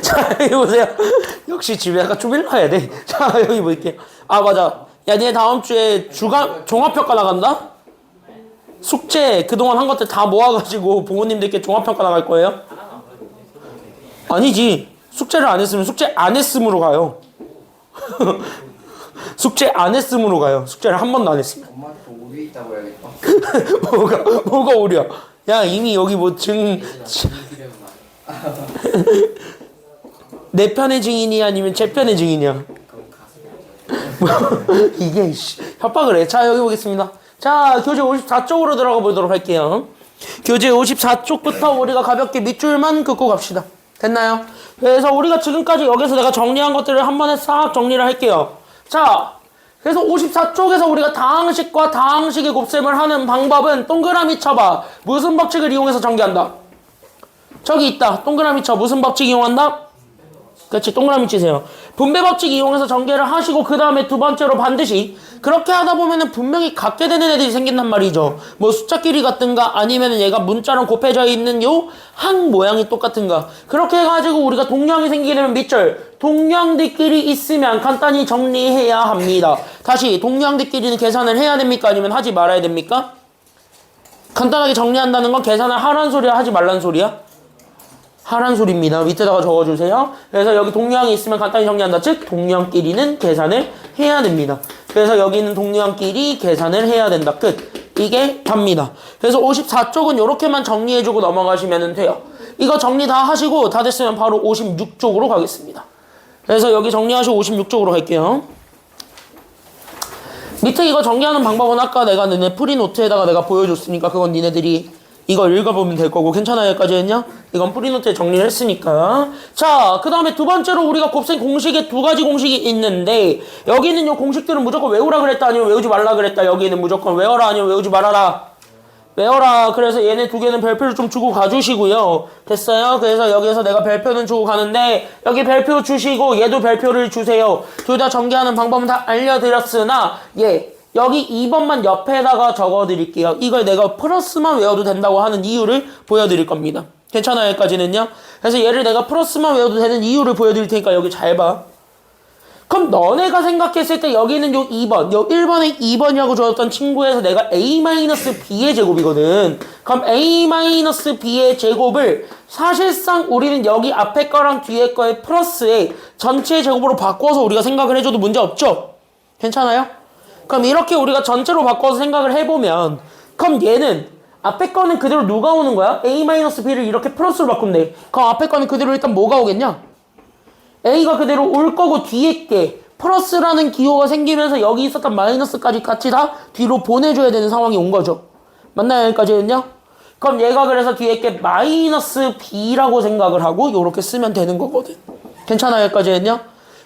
자, 여기 보세요. 역시 집에 약간 좀 일러야 돼. 자, 여기 볼게요. 아, 맞아. 야, 니네 다음 주에 종합평가 나간다? 숙제 그동안 한 것들 다 모아가지고 부모님들께 종합평가 나갈 거예요? 아니지. 숙제를 안 했으면 숙제 안 했음으로 가요. 숙제 안 했음으로 가요. 숙제를 한 번도 안 했으면. 엄마한테 오류 있다고 해야겠다. 뭐가 오려? 야, 이미 여기 뭐 내 편의 증인이야 아니면 제 편의 증인이야? 이게 협박을 해. 자, 여기 보겠습니다. 자, 교재 54쪽으로 들어가 보도록 할게요. 교재 54쪽부터 우리가 가볍게 밑줄만 긋고 갑시다. 됐나요? 그래서 우리가 지금까지 여기서 내가 정리한 것들을 한 번에 싹 정리를 할게요. 자, 그래서 54쪽에서 우리가 다항식과 다항식의 곱셈을 하는 방법은 동그라미 쳐봐. 무슨 법칙을 이용해서 전개한다? 저기 있다. 동그라미 쳐. 무슨 법칙 이용한다? 그렇지. 동그라미 치세요. 분배 법칙 이용해서 전개를 하시고 그 다음에 두 번째로 반드시 그렇게 하다 보면은 분명히 같게 되는 애들이 생긴단 말이죠. 뭐 숫자 길이 같든가 아니면은 얘가 문자랑 곱해져 있는 요 항 모양이 똑같은가. 그렇게 해가지고 우리가 동량이 생기게 되면 밑줄 동량들끼리 있으면 간단히 정리해야 합니다. 다시 동량들끼리는 계산을 해야 됩니까? 아니면 하지 말아야 됩니까? 간단하게 정리한다는 건 계산을 하란 소리야 하지 말란 소리야? 하란 소리입니다. 밑에다가 적어주세요. 그래서 여기 동량이 있으면 간단히 정리한다. 즉 동량끼리는 계산을 해야 됩니다. 그래서 여기 있는 동량끼리 계산을 해야 된다. 끝. 이게 답니다. 그래서 54쪽은 이렇게만 정리해주고 넘어가시면 돼요. 이거 정리 다 하시고 다 됐으면 바로 56쪽으로 가겠습니다. 그래서 여기 정리하시고 56쪽으로 갈게요. 밑에 이거 정리하는 방법은 아까 내가 너네 프리노트에다가 내가 보여줬으니까 그건 니네들이 이거 읽어보면 될 거고 괜찮아요? 여기까지 했냐? 이건 프리노트에 정리를 했으니까. 자, 그 다음에 두 번째로 우리가 곱셈 공식에 두 가지 공식이 있는데 여기는 요 공식들은 무조건 외우라 그랬다 아니면 외우지 말라 그랬다. 여기는 무조건 외워라 아니면 외우지 말아라. 외워라. 그래서 얘네 두 개는 별표를 좀 주고 가주시고요. 됐어요? 그래서 여기에서 내가 별표는 주고 가는데 여기 별표 주시고 얘도 별표를 주세요. 둘 다 전개하는 방법은 다 알려드렸으나 여기 2번만 옆에다가 적어드릴게요. 이걸 내가 플러스만 외워도 된다고 하는 이유를 보여드릴 겁니다. 괜찮아요? 여기까지는요? 그래서 얘를 내가 플러스만 외워도 되는 이유를 보여드릴 테니까 여기 잘 봐. 그럼 너네가 생각했을 때 여기는 요 2번, 요 1번에 2번이라고 줘줬던 친구에서 내가 a-b의 제곱이거든. 그럼 a-b의 제곱을 사실상 우리는 여기 앞에 거랑 뒤에 거의 플러스에 전체 제곱으로 바꿔서 우리가 생각을 해줘도 문제 없죠? 괜찮아요? 그럼 이렇게 우리가 전체로 바꿔서 생각을 해보면 그럼 얘는 앞에 거는 그대로 누가 오는 거야? a-b를 이렇게 플러스로 바꾸면 돼. 그럼 앞에 거는 그대로 일단 뭐가 오겠냐? a가 그대로 올 거고 뒤에 게 플러스라는 기호가 생기면서 여기 있었던 마이너스까지 같이 다 뒤로 보내줘야 되는 상황이 온 거죠. 맞나요? 여기까지는요? 그럼 얘가 그래서 뒤에 게 마이너스 b라고 생각을 하고 요렇게 쓰면 되는 거거든. 괜찮아요? 여기까지는요?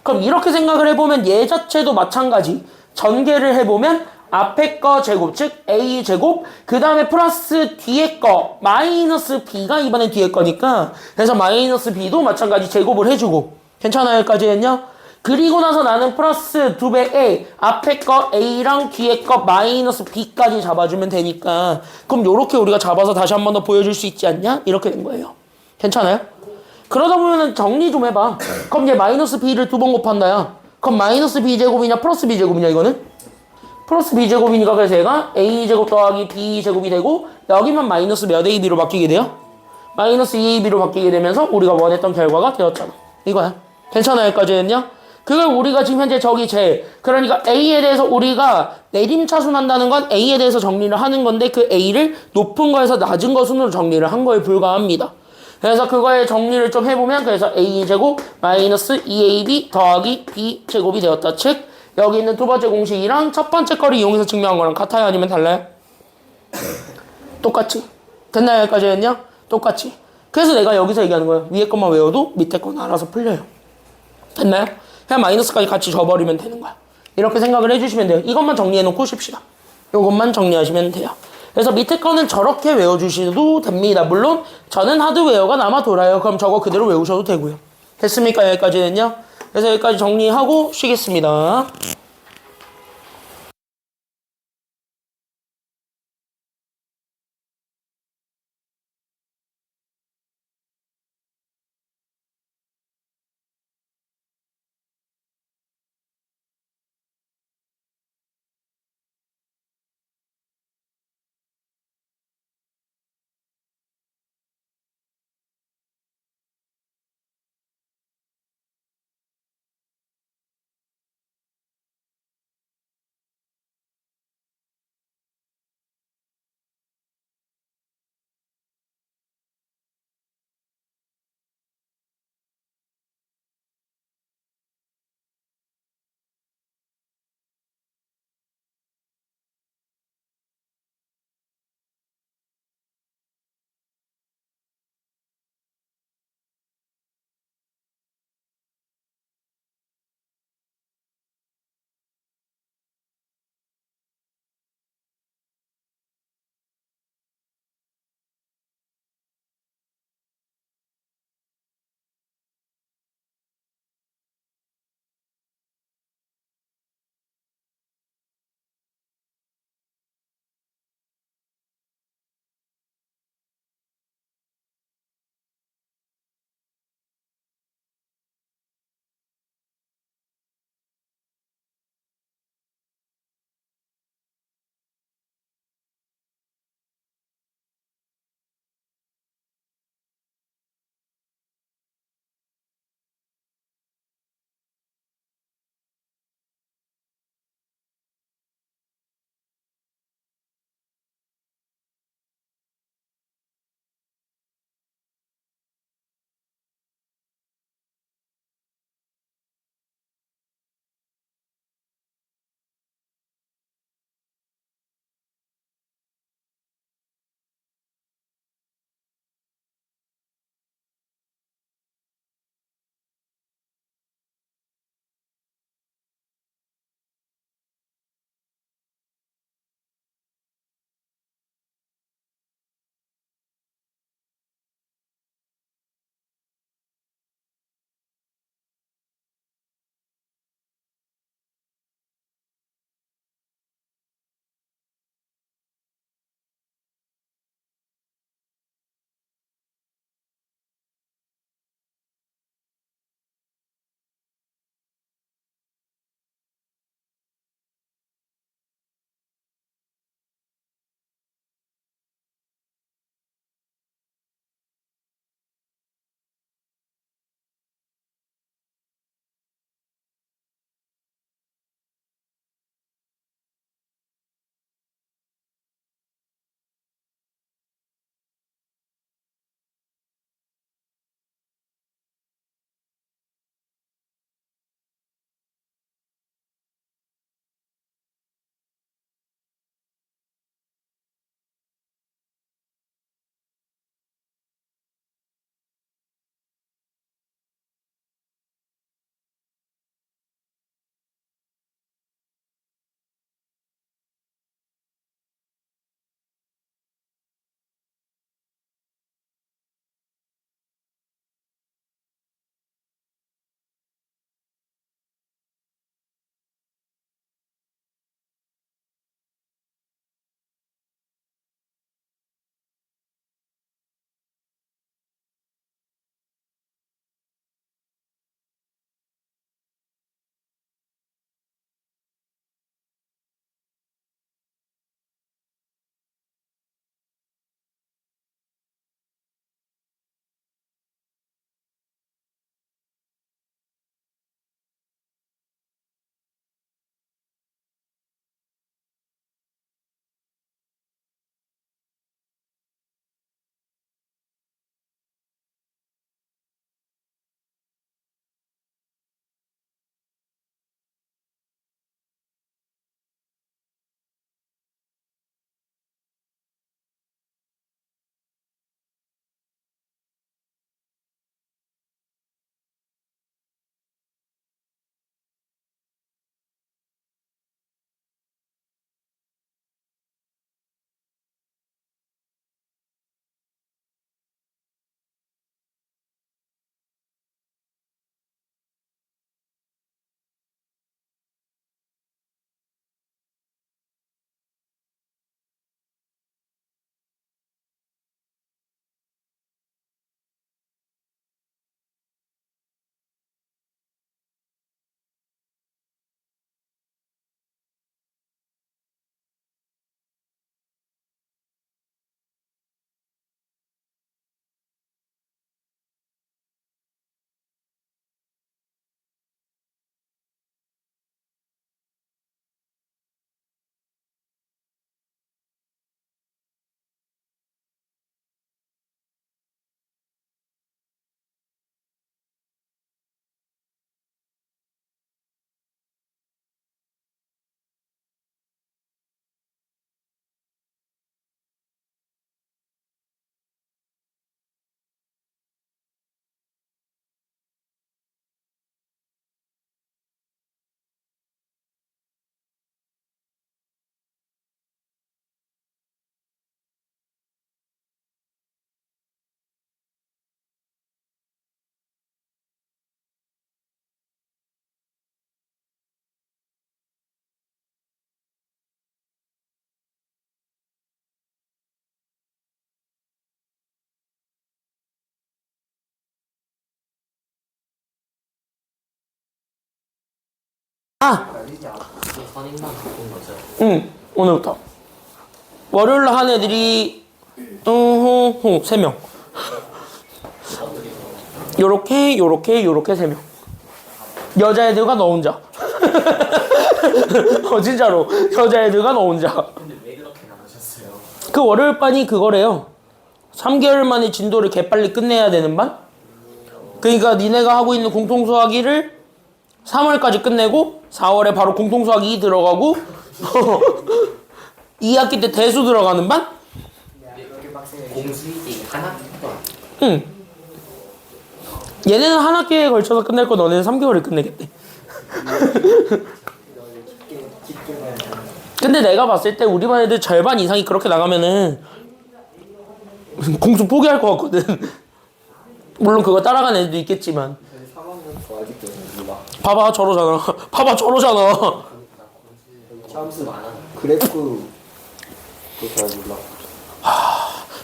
그럼 이렇게 생각을 해보면 얘 자체도 마찬가지. 전개를 해보면 앞에 거 제곱, 즉 a 제곱, 그 다음에 플러스 뒤에 거 마이너스 b가 이번엔 뒤에 거니까 그래서 마이너스 b도 마찬가지 제곱을 해주고 괜찮아요? 여기까지는요? 그리고 나서 나는 플러스 2배 a 앞에 거 a랑 뒤에 거 마이너스 b까지 잡아주면 되니까 그럼 요렇게 우리가 잡아서 다시 한 번 더 보여줄 수 있지 않냐? 이렇게 된 거예요. 괜찮아요? 그러다 보면 정리 좀 해봐. 그럼 얘 마이너스 b를 두 번 곱한다야. 그럼 마이너스 b제곱이냐 플러스 b제곱이냐 이거는? 플러스 b제곱이니까 그래서 얘가 a제곱 더하기 b제곱이 되고 여기만 마이너스 몇 ab로 바뀌게 돼요? 마이너스 2ab로 바뀌게 되면서 우리가 원했던 결과가 되었잖아. 이거야. 괜찮아요? 여기까지는요? 그걸 우리가 지금 현재 저기 그러니까 a에 대해서 우리가 내림차순한다는 건 a에 대해서 정리를 하는 건데 그 a를 높은 거에서 낮은 거 순으로 정리를 한 거에 불과합니다. 그래서 그거의 정리를 좀 해보면 그래서 a제곱 마이너스 2ab 더하기 b제곱이 되었다. 즉 여기 있는 두 번째 공식이랑 첫 번째 거를 이용해서 증명한 거랑 같아요? 아니면 달라요? 똑같이. 됐나요? 여기까지는요? 똑같이. 그래서 내가 여기서 얘기하는 거예요. 위에 것만 외워도 밑에 건 알아서 풀려요. 됐나요? 그냥 마이너스까지 같이 줘버리면 되는 거야. 이렇게 생각을 해주시면 돼요. 이것만 정리해놓고 쉽시다. 이것만 정리하시면 돼요. 그래서 밑에 거는 저렇게 외워주셔도 됩니다. 물론 저는 하드웨어가 남아 돌아요. 그럼 저거 그대로 외우셔도 되고요. 됐습니까? 여기까지는요. 그래서 여기까지 정리하고 쉬겠습니다. 선임만 바꾼 거죠? 응, 오늘부터. 월요일 날 한 애들이, 3명. 요렇게, 3명. 여자애들과 너 혼자. 진짜로. 여자애들과 너 혼자. 근데 왜 그렇게 나누셨어요? 그 월요일 반이 그거래요. 3개월 만에 진도를 개빨리 끝내야 되는 반? 그러니까 니네가 하고 있는 공통수학이를 3월까지 끝내고 4월에 바로 공통수학이 들어가고 2학기 때 대수 들어가는 반? 공수이지 하나? 응. 얘네는 한 학기에 걸쳐서 끝낼 거 너네는 3개월에 끝내겠대. 근데 내가 봤을 때 우리 반 애들 절반 이상이 그렇게 나가면은 공수 포기할 것 같거든. 물론 그거 따라가는 애들도 있겠지만. 봐봐 저러잖아. 봐봐 저러잖아. 점수 많아. 그래프 그거 잘 몰라.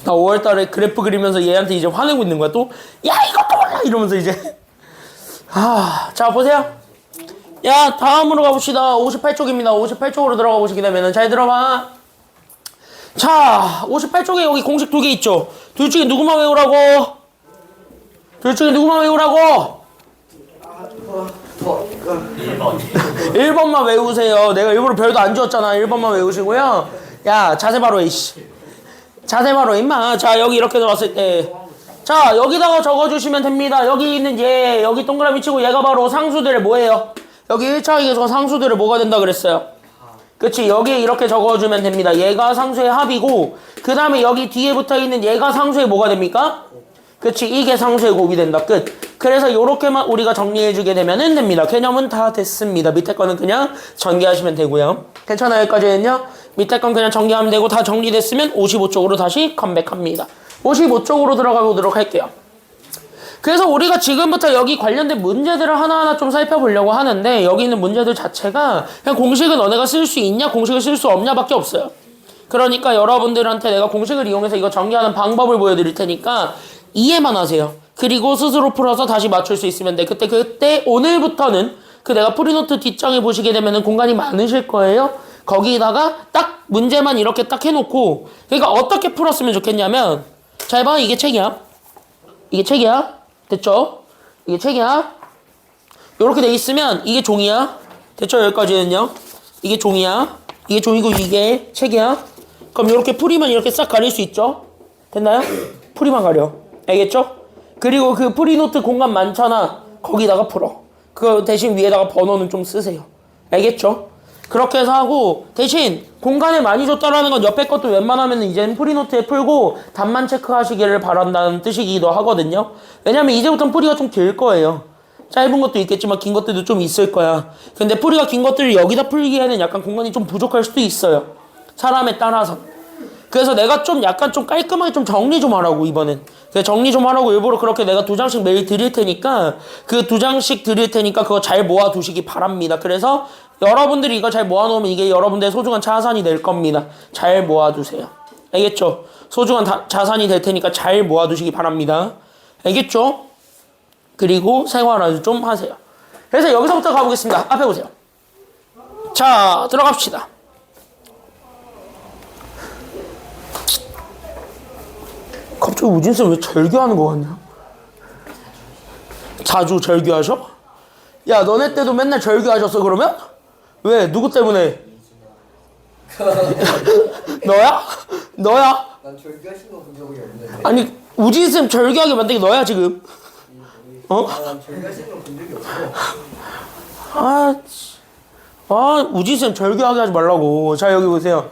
나 5월달에 그래프 그리면서 얘한테 이제 화내고 있는 거야 또. 야 이것도 몰라 이러면서 이제. 자 보세요. 야 다음으로 가봅시다. 58쪽입니다. 58쪽으로 들어가 보시게 되면은 잘 들어봐. 자 58쪽에 여기 공식 2개 있죠. 둘 중에 누구만 외우라고? 둘 중에 누구만 외우라고? 1번만 외우세요. 내가 일부러 별도 안 주었잖아. 1번만 외우시고요. 야 자세 바로 해 씨. 자세 바로 임마. 자 여기 이렇게 들어왔을 때 자 여기다가 적어주시면 됩니다. 여기 있는 얘 여기 동그라미 치고 얘가 바로 상수들의 뭐예요? 여기 1차항에서 상수들의 뭐가 된다 그랬어요? 그치 여기에 이렇게 적어주면 됩니다. 얘가 상수의 합이고 그 다음에 여기 뒤에 붙어있는 얘가 상수의 뭐가 됩니까? 그치 이게 상수의 곱이 된다. 끝. 그래서 요렇게만 우리가 정리해주게 되면 됩니다. 개념은 다 됐습니다. 밑에 거는 그냥 전개하시면 되고요. 괜찮아요 여기까지는요? 밑에 건 그냥 정리하면 되고 다 정리됐으면 55쪽으로 다시 컴백합니다. 55쪽으로 들어가 보도록 할게요. 그래서 우리가 지금부터 여기 관련된 문제들을 하나하나 좀 살펴보려고 하는데 여기 있는 문제들 자체가 그냥 공식을 너네가 쓸 수 있냐 공식을 쓸 수 없냐 밖에 없어요. 그러니까 여러분들한테 내가 공식을 이용해서 이거 정리하는 방법을 보여드릴 테니까 이해만 하세요. 그리고 스스로 풀어서 다시 맞출 수 있으면 돼. 그때 오늘부터는 그 내가 프리노트 뒷장에 보시게 되면은 공간이 많으실 거예요. 거기다가 딱 문제만 이렇게 딱 해놓고 그러니까 어떻게 풀었으면 좋겠냐면 잘 봐 이게 책이야. 이게 책이야. 됐죠? 이게 책이야. 요렇게 돼 있으면 이게 종이야. 됐죠? 여기까지는요. 이게 종이야. 이게 종이고 이게 책이야. 그럼 요렇게 풀이만 이렇게 싹 가릴 수 있죠? 됐나요? 풀이만 가려. 알겠죠? 그리고 그 프리노트 공간 많잖아. 거기다가 풀어. 그 대신 위에다가 번호는 좀 쓰세요. 알겠죠? 그렇게 해서 하고 대신 공간을 많이 줬다라는 건 옆에 것도 웬만하면 이제는 프리노트에 풀고 답만 체크하시기를 바란다는 뜻이기도 하거든요. 왜냐면 이제부터는 풀이가 좀 길 거예요. 짧은 것도 있겠지만 긴 것들도 좀 있을 거야. 근데 풀이가 긴 것들을 여기다 풀기에는 약간 공간이 좀 부족할 수도 있어요. 사람에 따라서. 그래서 내가 좀 약간 좀 깔끔하게 좀 정리 좀 하라고 이번엔. 그래서 정리 좀 하라고 일부러 그렇게 내가 2장씩 매일 드릴 테니까 그 2장씩 드릴 테니까 그거 잘 모아두시기 바랍니다. 그래서 여러분들이 이거 잘 모아놓으면 이게 여러분들의 소중한 자산이 될 겁니다. 잘 모아두세요. 알겠죠? 소중한 자산이 될 테니까 잘 모아두시기 바랍니다. 알겠죠? 그리고 생활을 좀 하세요. 그래서 여기서부터 가보겠습니다. 앞에 보세요. 자, 들어갑시다. 갑자기 우진쌤 왜 절규하는 거 같냐? 자주 절규하셔? 야 너네 때도 맨날 절규하셨어 그러면? 왜? 누구 때문에? 너야? 너야? 난 절규하신 거 본 적이 없는데. 아니 우진쌤 절규하게 만든 게 너야 지금? 어? 난 절규하신 거 본 적이 없어. 우진쌤 절규하게 하지 말라고. 자 여기 보세요.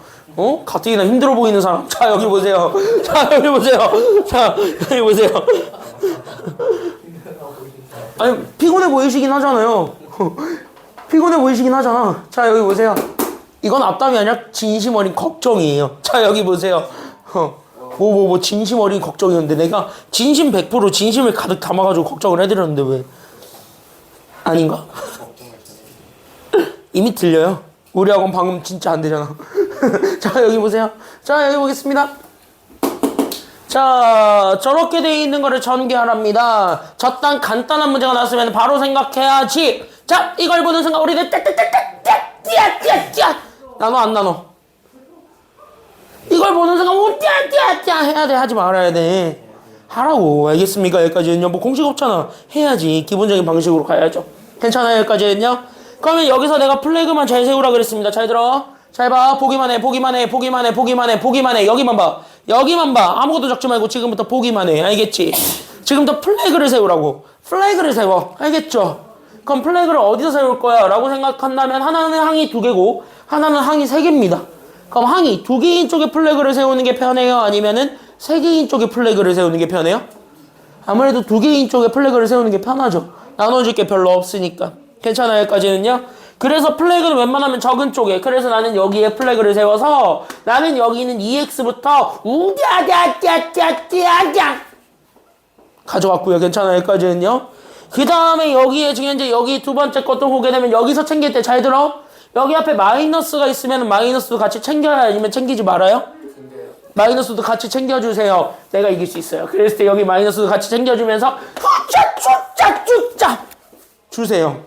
가뜩이나 힘들어 보이는 사람. 자 여기 보세요. 자 여기 보세요. 자 여기 보세요. 아니 피곤해 보이시긴 하잖아요. 피곤해 보이시긴 하잖아. 자 여기 보세요. 이건 앞담이 아니라 진심 어린 걱정이에요. 자 여기 보세요. 진심 어린 걱정이었는데 내가 진심 100% 진심을 가득 담아가지고 걱정을 해드렸는데 왜? 아닌가? 이미 들려요. 우리 학원 방금 진짜 안 되잖아. 자 여기 보세요. 자 여기 보겠습니다. 자 저렇게 돼 있는 거를 전개하랍니다. 저딴 간단한 문제가 나왔으면 바로 생각해야지. 자, 이걸 보는 순간 우리는 띠야 나눠 안 나눠? 이걸 보는 순간 띠야 해야 돼, 하지 말아야 돼. 하라고. 알겠습니까? 여기까지는요. 뭐 공식 없잖아. 해야지. 기본적인 방식으로 가야죠. 괜찮아요? 여기까지는요. 그러면 여기서 내가 플래그만 잘 세우라 그랬습니다. 잘 들어. 잘 봐. 보기만 해. 여기만 봐. 아무것도 적지 말고 지금부터 보기만 해. 알겠지? 지금부터 플래그를 세우라고. 플래그를 세워. 알겠죠? 그럼 플래그를 어디서 세울 거야? 라고 생각한다면 하나는 항이 2개고 하나는 항이 3개입니다. 그럼 항이 2개인 쪽에 플래그를 세우는 게 편해요? 아니면은 3개인 쪽에 플래그를 세우는 게 편해요? 아무래도 2개인 쪽에 플래그를 세우는 게 편하죠. 나눠줄 게 별로 없으니까. 괜찮아요? 여기까지는요? 그래서 플래그는 웬만하면 적은 쪽에, 그래서 나는 여기에 플래그를 세워서 나는 여기 있는 EX부터 우자자자자자장 가져왔고요. 괜찮아요? 여기까지는요? 그 다음에 여기에 지금 이제 여기 두 번째 것도 보게 되면 여기서 챙길 때 잘 들어. 여기 앞에 마이너스가 있으면 마이너스도 같이 챙겨야 아니면 챙기지 말아요? 마이너스도 같이 챙겨주세요. 내가 이길 수 있어요. 그랬을 때 여기 마이너스도 같이 챙겨주면서 쭈짜 주세요.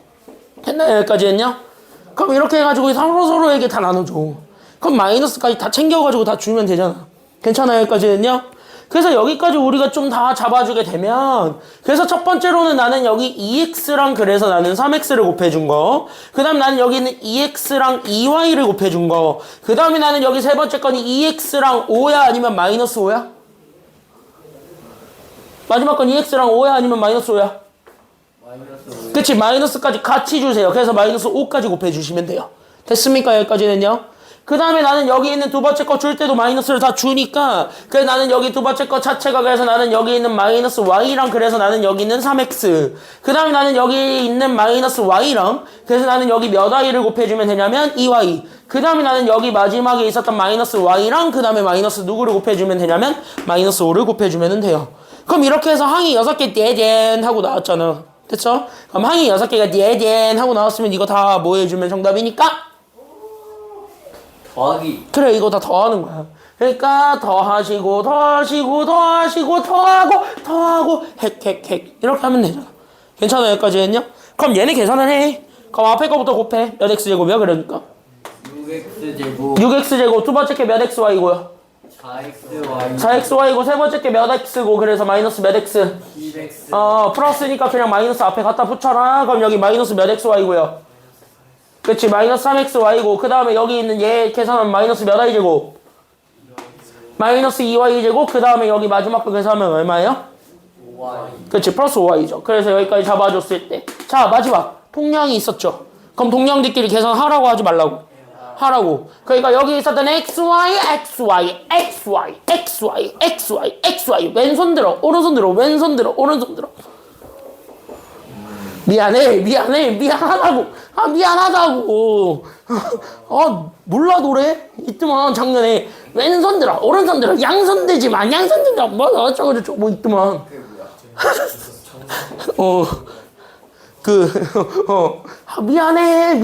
됐나요? 여기까지는요? 그럼 이렇게 해가지고 서로에게 다 나눠줘. 그럼 마이너스까지 다 챙겨가지고 다 주면 되잖아. 괜찮아요? 여기까지는요? 그래서 여기까지 우리가 좀 다 잡아주게 되면, 그래서 첫 번째로는 나는 여기 2x랑 그래서 나는 3x를 곱해준 거, 그 다음 나는 여기 있는 2x랑 2y를 곱해준 거, 그 다음에 나는 여기 세 번째 건이 2x랑 5야 아니면 마이너스 5야? 마지막 건 2x랑 5야 아니면 마이너스 5야? 그치, 마이너스까지 같이 주세요. 그래서 마이너스 5까지 곱해주시면 돼요. 됐습니까? 여기까지는요? 그 다음에 나는 여기 있는 두 번째 거 줄 때도 마이너스를 다 주니까, 그래서 나는 여기 두 번째 거 자체가, 그래서 나는 여기 있는 마이너스 y랑, 그래서 나는 여기 있는 3x, 그 다음에 나는 여기 있는 마이너스 y랑, 그래서 나는 여기 몇 y를 곱해주면 되냐면 2y, 그 다음에 나는 여기 마지막에 있었던 마이너스 y랑, 그 다음에 마이너스 누구를 곱해주면 되냐면 마이너스 5를 곱해주면 돼요. 그럼 이렇게 해서 항이 6개 떼젠 하고 나왔잖아. 됐죠? 그럼 항이 6개가 떼젠 하고 나왔으면 이거 다 뭐 해주면 정답이니까? 더하기. 그래, 이거 다 더하는 거야. 그러니까 더하시고 핵 이렇게 하면 되잖아. 괜찮아요? 여기까지는요? 그럼 얘네 계산을 해. 그럼 앞에 거부터 곱해. 몇 x제곱이야? 그러니까 6x제곱 6x제곱, 두 번째 게 몇 xy고요? 4xy 4xy고, 세 번째 게 몇 x고, 그래서 마이너스 몇 x? 10x 플러스니까 그냥 마이너스 앞에 갖다 붙여라. 그럼 여기 마이너스 몇 xy고요? 그치, 마이너스 3xy고, 그 다음에 여기 있는 얘 계산하면 마이너스 몇 y제곱? 마이너스 2y제곱, 그 다음에 여기 마지막 거 계산하면 얼마예요? 5y 그치, 플러스 5y죠. 그래서 여기까지 잡아줬을 때. 자, 마지막. 통량이 있었죠. 그럼 통량들끼리 계산하라고 하지 말라고. 하라고. 그러니까 여기 있었던 xy, 왼손 들어, 오른손 들어, 왼손 들어, 오른손 들어. 미안하다고. 미안하다고. 몰라, 노래? 있더만, 작년에. 왼손 들어, 오른손 들어, 양손 들지만, 양손 들어, 뭐, 어쩌고저쩌고, 뭐, 있더만. 미안해.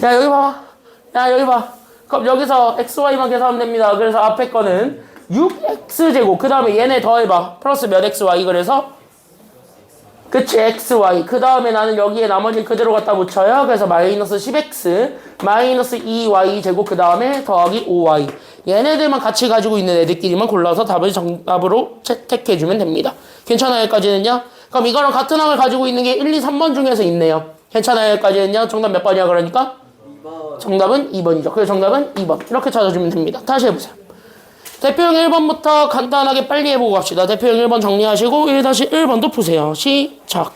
야, 여기 봐. 그럼 여기서 xy만 계산하면 됩니다. 그래서 앞에 거는 6x제곱, 그 다음에 얘네 더해봐. 플러스 몇 xy, 그래서? 그치, xy. 그 다음에 나는 여기에 나머지 그대로 갖다 붙여요. 그래서 마이너스 10x, 마이너스 2y제곱, 그 다음에 더하기 5y. 얘네들만 같이 가지고 있는 애들끼리만 골라서 답을 정답으로 채택해주면 됩니다. 괜찮아요? 여기까지는요? 그럼 이거랑 같은 항을 가지고 있는 게 1, 2, 3번 중에서 있네요. 괜찮아요? 여기까지는요? 정답 몇 번이야, 그러니까? 2번 정답은 2번이죠. 그래서 정답은 2번. 이렇게 찾아주면 됩니다. 다시 해보세요. 대표형 1번부터 간단하게 빨리 해보고 갑시다. 대표형 1번 정리하시고 1-1번도 푸세요. 시작.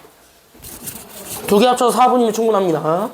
두 개 합쳐서 4분이면 충분합니다.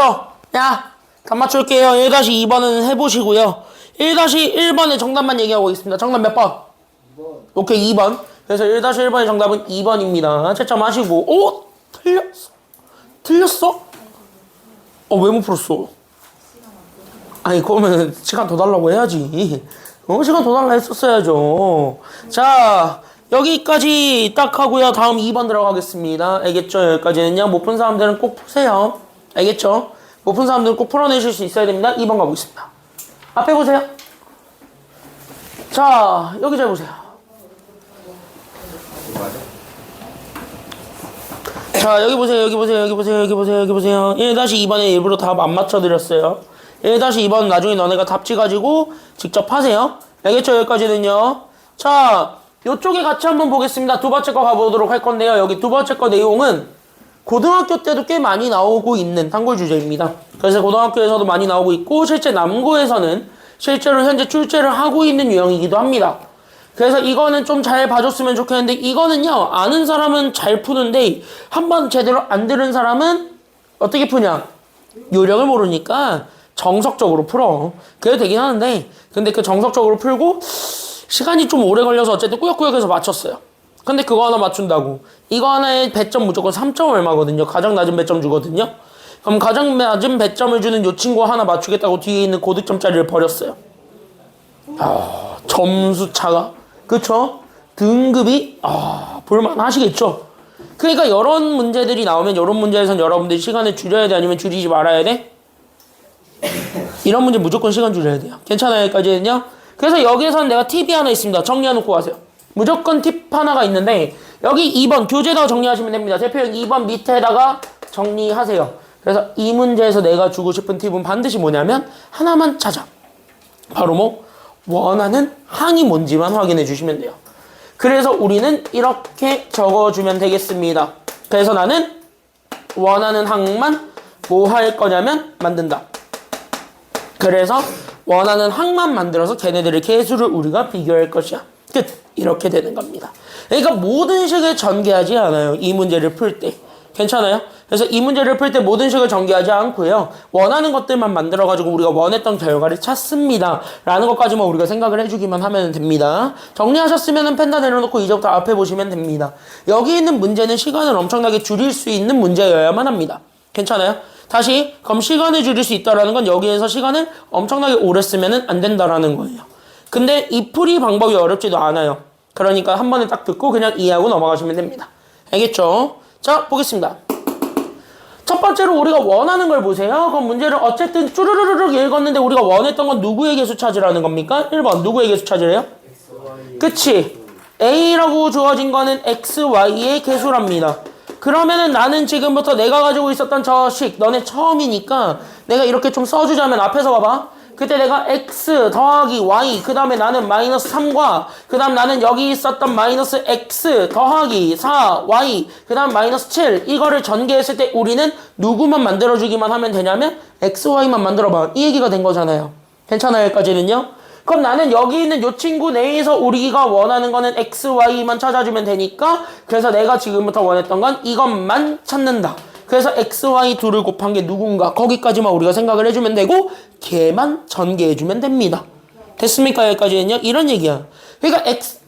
됐어. 야, 다 맞출게요. 1-2번은 해보시고요. 1-1번의 정답만 얘기하고 있습니다. 정답 몇 번? 2번. 오케이, 2번. 그래서 1-1번의 정답은 2번입니다. 채점하시고. 오? 틀렸어. 틀렸어? 왜 못 풀었어? 아니, 그러면 시간 더 달라고 해야지. 시간 더 달라 했었어야죠. 자, 여기까지 딱 하고요. 다음 2번 들어가겠습니다. 알겠죠? 여기까지는요. 못 푼 사람들은 꼭 푸세요. 알겠죠? 못 푼 사람들은 꼭 풀어내실 수 있어야 됩니다. 2번 가보겠습니다. 앞에 보세요. 자, 여기 잘 보세요. 자, 여기 보세요. 여기 보세요. 여기 보세요. 여기 보세요. 여기 보세요. 1-2번에 일부러 답 안 맞춰드렸어요. 1-2번 나중에 너네가 답 찍어가지고 직접 하세요. 알겠죠? 여기까지는요. 자, 요쪽에 같이 한번 보겠습니다. 두 번째 거 가보도록 할 건데요. 여기 두 번째 거 내용은 고등학교 때도 꽤 많이 나오고 있는 단골 주제입니다. 그래서 고등학교에서도 많이 나오고 있고 실제 남고에서는 실제로 현재 출제를 하고 있는 유형이기도 합니다. 그래서 이거는 좀 잘 봐줬으면 좋겠는데 이거는요. 아는 사람은 잘 푸는데 한번 제대로 안 들은 사람은 어떻게 푸냐? 요령을 모르니까 정석적으로 풀어. 그래도 되긴 하는데 근데 그 정석적으로 풀고 시간이 좀 오래 걸려서 어쨌든 꾸역꾸역해서 맞췄어요. 근데 그거 하나 맞춘다고 이거 하나에 배점 무조건 3점 얼마거든요. 가장 낮은 배점 주거든요. 그럼 가장 낮은 배점을 주는 요 친구 하나 맞추겠다고 뒤에 있는 고득점짜리를 버렸어요. 점수 차가 그쵸? 등급이 볼만하시겠죠? 그러니까 이런 문제들이 나오면 이런 문제에선 여러분들이 시간을 줄여야 돼? 아니면 줄이지 말아야 돼? 이런 문제 무조건 시간 줄여야 돼요. 괜찮아요? 여기까지는요? 그래서 여기에서는 내가 팁이 하나 있습니다. 정리해놓고 가세요. 무조건 팁 하나가 있는데 여기 2번 교재에다가 정리하시면 됩니다. 대표형 2번 밑에다가 정리하세요. 그래서 이 문제에서 내가 주고 싶은 팁은 반드시 뭐냐면 하나만 찾아. 바로 뭐? 원하는 항이 뭔지만 확인해 주시면 돼요. 그래서 우리는 이렇게 적어주면 되겠습니다. 그래서 나는 원하는 항만 뭐 할 거냐면 만든다. 그래서 원하는 항만 만들어서 걔네들의 개수를 우리가 비교할 것이야. 끝. 이렇게 되는 겁니다. 그러니까 모든 식을 전개하지 않아요. 이 문제를 풀 때. 괜찮아요? 그래서 이 문제를 풀 때 모든 식을 전개하지 않고요. 원하는 것들만 만들어가지고 우리가 원했던 결과를 찾습니다. 라는 것까지만 우리가 생각을 해주기만 하면 됩니다. 정리하셨으면 펜다 내려놓고 이제부터 앞에 보시면 됩니다. 여기 있는 문제는 시간을 엄청나게 줄일 수 있는 문제여야만 합니다. 괜찮아요? 다시 그럼 시간을 줄일 수 있다는 건 여기에서 시간을 엄청나게 오래 쓰면 안 된다라는 거예요. 근데 이 풀이 방법이 어렵지도 않아요. 그러니까 한 번에 딱 듣고 그냥 이해하고 넘어가시면 됩니다. 알겠죠? 자, 보겠습니다. 첫 번째로 우리가 원하는 걸 보세요. 그럼 문제를 어쨌든 쭈르르르륵 읽었는데 우리가 원했던 건 누구의 개수 찾으라는 겁니까? 1번 누구의 개수 찾으래요? 그치? A라고 주어진 거는 X, Y의 개수랍니다. 그러면은 나는 지금부터 내가 가지고 있었던 저 식, 너네 처음이니까 내가 이렇게 좀 써주자면 앞에서 봐봐. 그때 내가 X 더하기 Y, 그 다음에 나는 마이너스 3과, 그 다음 나는 여기 있었던 마이너스 X 더하기 4, Y, 그 다음 마이너스 7, 이거를 전개했을 때 우리는 누구만 만들어주기만 하면 되냐면 X, Y만 만들어봐. 이 얘기가 된 거잖아요. 괜찮아요? 여기까지는요? 그럼 나는 여기 있는 요 친구 내에서 우리가 원하는 거는 X, Y만 찾아주면 되니까 그래서 내가 지금부터 원했던 건 이것만 찾는다. 그래서 X, Y 둘을 곱한 게 누군가 거기까지만 우리가 생각을 해주면 되고 걔만 전개해주면 됩니다. 됐습니까? 여기까지는요? 이런 얘기야. 그러니까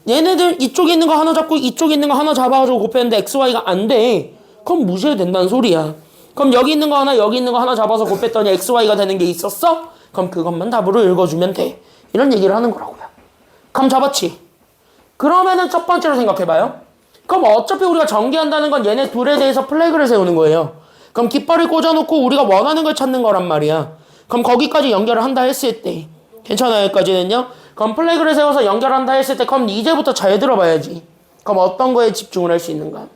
얘네들 이쪽에 있는 거 하나 잡고 이쪽에 있는 거 하나 잡아가지고 곱했는데 X, Y가 안 돼. 그럼 무시해도 된다는 소리야. 그럼 여기 있는 거 하나 여기 있는 거 하나 잡아서 곱했더니 X, Y가 되는 게 있었어? 그럼 그것만 답으로 읽어주면 돼. 이런 얘기를 하는 거라고요. 감 잡았지? 그러면은 첫 번째로 생각해봐요. 그럼 어차피 우리가 전개한다는 건 얘네 둘에 대해서 플래그를 세우는 거예요. 그럼 깃발을 꽂아놓고 우리가 원하는 걸 찾는 거란 말이야. 그럼 거기까지 연결을 한다 했을 때 괜찮아요? 여기까지는요? 그럼 플래그를 세워서 연결한다 했을 때 그럼 이제부터 잘 들어봐야지. 그럼 어떤 거에 집중을 할 수 있는가?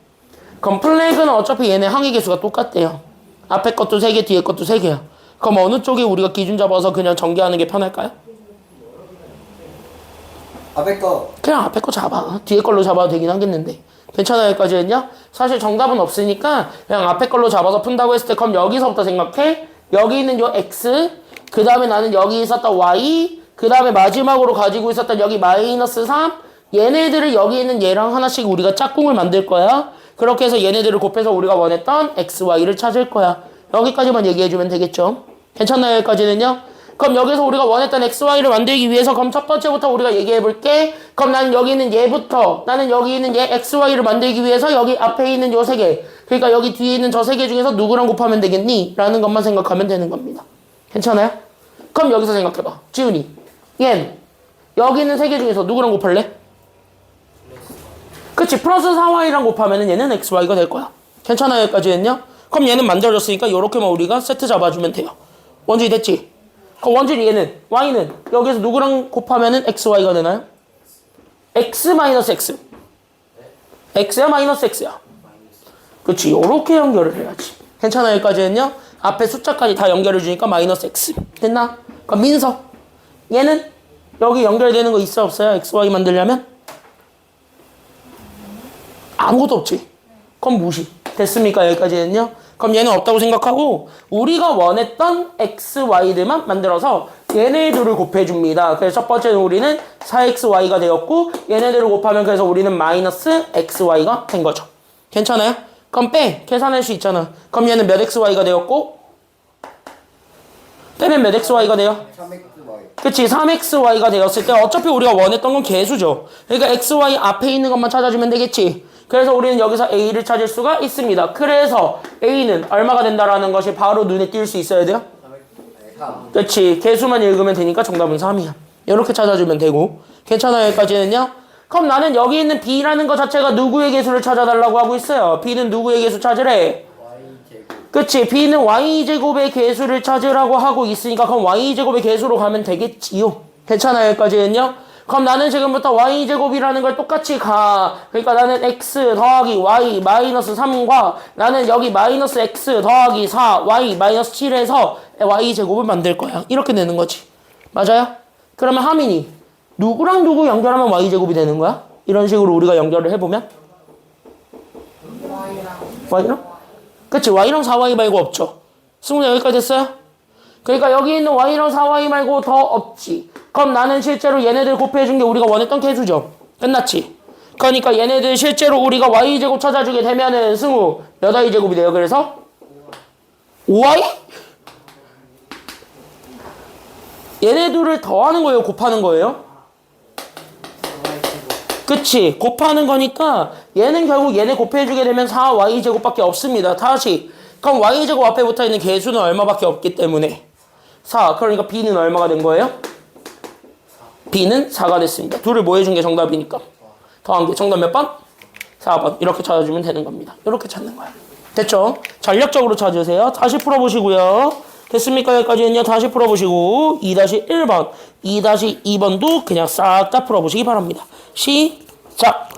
그럼 플래그는 어차피 얘네 항의 개수가 똑같대요. 앞에 것도 3개, 뒤에 것도 3개야. 그럼 어느 쪽에 우리가 기준 잡아서 그냥 전개하는 게 편할까요? 앞에 거. 그냥 앞에 거 잡아. 뒤에 걸로 잡아도 되긴 하겠는데. 괜찮아요? 여기까지는요? 사실 정답은 없으니까 그냥 앞에 걸로 잡아서 푼다고 했을 때 그럼 여기서부터 생각해. 여기 있는 요 X, 그 다음에 나는 여기 있었던 Y, 그 다음에 마지막으로 가지고 있었던 여기 마이너스 3, 얘네들을 여기 있는 얘랑 하나씩 우리가 짝꿍을 만들 거야. 그렇게 해서 얘네들을 곱해서 우리가 원했던 X, Y를 찾을 거야. 여기까지만 얘기해주면 되겠죠. 괜찮나요? 여기까지는요? 그럼 여기서 우리가 원했던 xy를 만들기 위해서 그럼 첫 번째부터 우리가 얘기해볼게. 그럼 나는 여기 있는 얘부터 나는 여기 있는 얘 xy를 만들기 위해서 여기 앞에 있는 요 세 개, 그러니까 여기 뒤에 있는 저 세 개 중에서 누구랑 곱하면 되겠니? 라는 것만 생각하면 되는 겁니다. 괜찮아요? 그럼 여기서 생각해봐. 지훈이, 얘는 여기 있는 세 개 중에서 누구랑 곱할래? 그치, 플러스 4y랑 곱하면 얘는 xy가 될 거야. 괜찮아요? 여기까지는요? 그럼 얘는 만들어졌으니까 요렇게만 우리가 세트 잡아주면 돼요. 원준이 됐지? 그럼 원준이 얘는 y는 여기서 누구랑 곱하면 xy가 되나요? x-x x야 마이너스 x야? 그치, 요렇게 연결을 해야지. 괜찮아요? 여기까지는요? 앞에 숫자까지 다 연결해주니까 마이너스 x 됐나? 그럼 민서 얘는 여기 연결되는 거 있어 없어요? xy 만들려면? 아무것도 없지. 그럼 무시. 됐습니까? 여기까지는요? 그럼 얘는 없다고 생각하고 우리가 원했던 xy들만 만들어서 얘네들을 곱해줍니다. 그래서 첫 번째는 우리는 4xy가 되었고 얘네들을 곱하면 그래서 우리는 마이너스 xy가 된 거죠. 괜찮아요? 그럼 빼. 계산할 수 있잖아. 그럼 얘는 몇 xy가 되었고 빼면 몇 xy가 돼요? 3xy. 그치, 3xy가 되었을 때 어차피 우리가 원했던 건 개수죠. 그러니까 xy 앞에 있는 것만 찾아주면 되겠지. 그래서 우리는 여기서 a를 찾을 수가 있습니다. 그래서 a는 얼마가 된다라는 것이 바로 눈에 띌 수 있어야 돼요? 3. 그치, 개수만 읽으면 되니까 정답은 3이야. 이렇게 찾아주면 되고. 괜찮아요? 여기까지는요? 그럼 나는 여기 있는 b라는 것 자체가 누구의 개수를 찾아달라고 하고 있어요? b는 누구의 개수 찾으래? y제곱. 그치, b는 y제곱의 개수를 찾으라고 하고 있으니까 그럼 y제곱의 개수로 가면 되겠지요. 괜찮아요? 여기까지는요? 그럼 나는 지금부터 y제곱이라는 걸 똑같이 가. 그러니까 나는 x 더하기 y 마이너스 3과 나는 여기 마이너스 x 더하기 4 y 마이너스 7에서 y제곱을 만들 거야. 이렇게 되는 거지. 맞아요? 그러면 하민이 누구랑 누구 연결하면 y제곱이 되는 거야? 이런 식으로 우리가 연결을 해보면 y랑? 그치, y랑 4y 말고 없죠. 승훈이 여기까지 됐어요? 그러니까 여기 있는 y랑 4y 말고 더 없지. 그럼 나는 실제로 얘네들 곱해준 게 우리가 원했던 개수죠. 끝났지? 그러니까 얘네들 실제로 우리가 y제곱 찾아주게 되면은 승우 몇 y제곱이 돼요? 그래서 5y? 얘네들을 더하는 거예요? 곱하는 거예요? 그치, 곱하는 거니까 얘는 결국 얘네 곱해주게 되면 4y제곱밖에 없습니다. 다시, 그럼 y제곱 앞에 붙어있는 개수는 얼마밖에 없기 때문에 4, 그러니까 b는 얼마가 된 거예요? b는 4가 됐습니다. 둘을 뭐 해준 게 정답이니까 더한 게 정답 몇 번? 4번. 이렇게 찾아주면 되는 겁니다. 이렇게 찾는 거야. 됐죠? 전략적으로 찾으세요. 다시 풀어보시고요. 됐습니까? 여기까지는요. 다시 풀어보시고 2-1번, 2-2번도 그냥 싹 다 풀어보시기 바랍니다. 시작!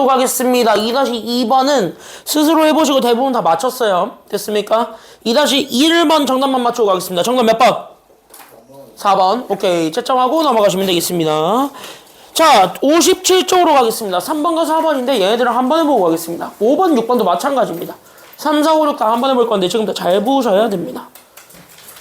가겠습니다. 2-2번은 스스로 해보시고 대부분 다 맞췄어요. 됐습니까? 2-1번 정답만 맞추고 가겠습니다. 정답 몇 번? 4번. 오케이. 채점하고 넘어가시면 되겠습니다. 자, 57쪽으로 가겠습니다. 3번과 4번인데 얘네들은 한 번에 보고 가겠습니다. 5번, 6번도 마찬가지입니다. 3, 4, 5, 6 다 한 번에 볼 건데 지금부터 잘 보셔야 됩니다.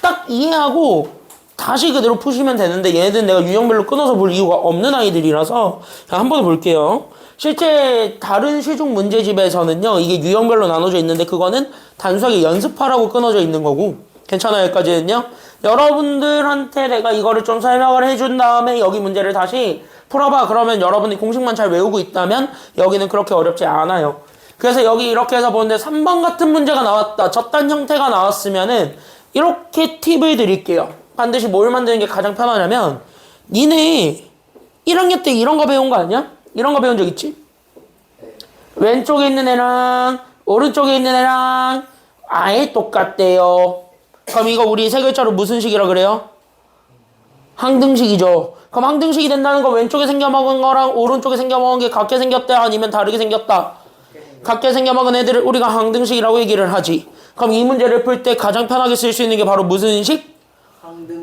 딱 이해하고 다시 그대로 푸시면 되는데 얘네들은 내가 유형별로 끊어서 볼 이유가 없는 아이들이라서 그냥 한 번에 볼게요. 실제 다른 시중 문제집에서는요 이게 유형별로 나눠져 있는데 그거는 단순하게 연습하라고 끊어져 있는 거고 괜찮아요 여기까지는요. 여러분들한테 내가 이거를 좀 설명을 해준 다음에 여기 문제를 다시 풀어봐 그러면 여러분이 공식만 잘 외우고 있다면 여기는 그렇게 어렵지 않아요. 그래서 여기 이렇게 해서 보는데 3번 같은 문제가 나왔다 저딴 형태가 나왔으면은 이렇게 팁을 드릴게요. 반드시 뭘 만드는 게 가장 편하냐면 니네 1학년 때 이런 거 배운 거 아니야? 이런 거 배운 적 있지? 왼쪽에 있는 애랑 오른쪽에 있는 애랑 아예 똑같대요. 그럼 이거 우리 세 글자로 무슨 식이라 그래요? 항등식이죠. 그럼 항등식이 된다는 거 왼쪽에 생겨먹은 거랑 오른쪽에 생겨먹은 게 같게 생겼다 아니면 다르게 생겼다? 같게 생겨먹은 애들을 우리가 항등식이라고 얘기를 하지. 그럼 이 문제를 풀 때 가장 편하게 쓸 수 있는 게 바로 무슨 식?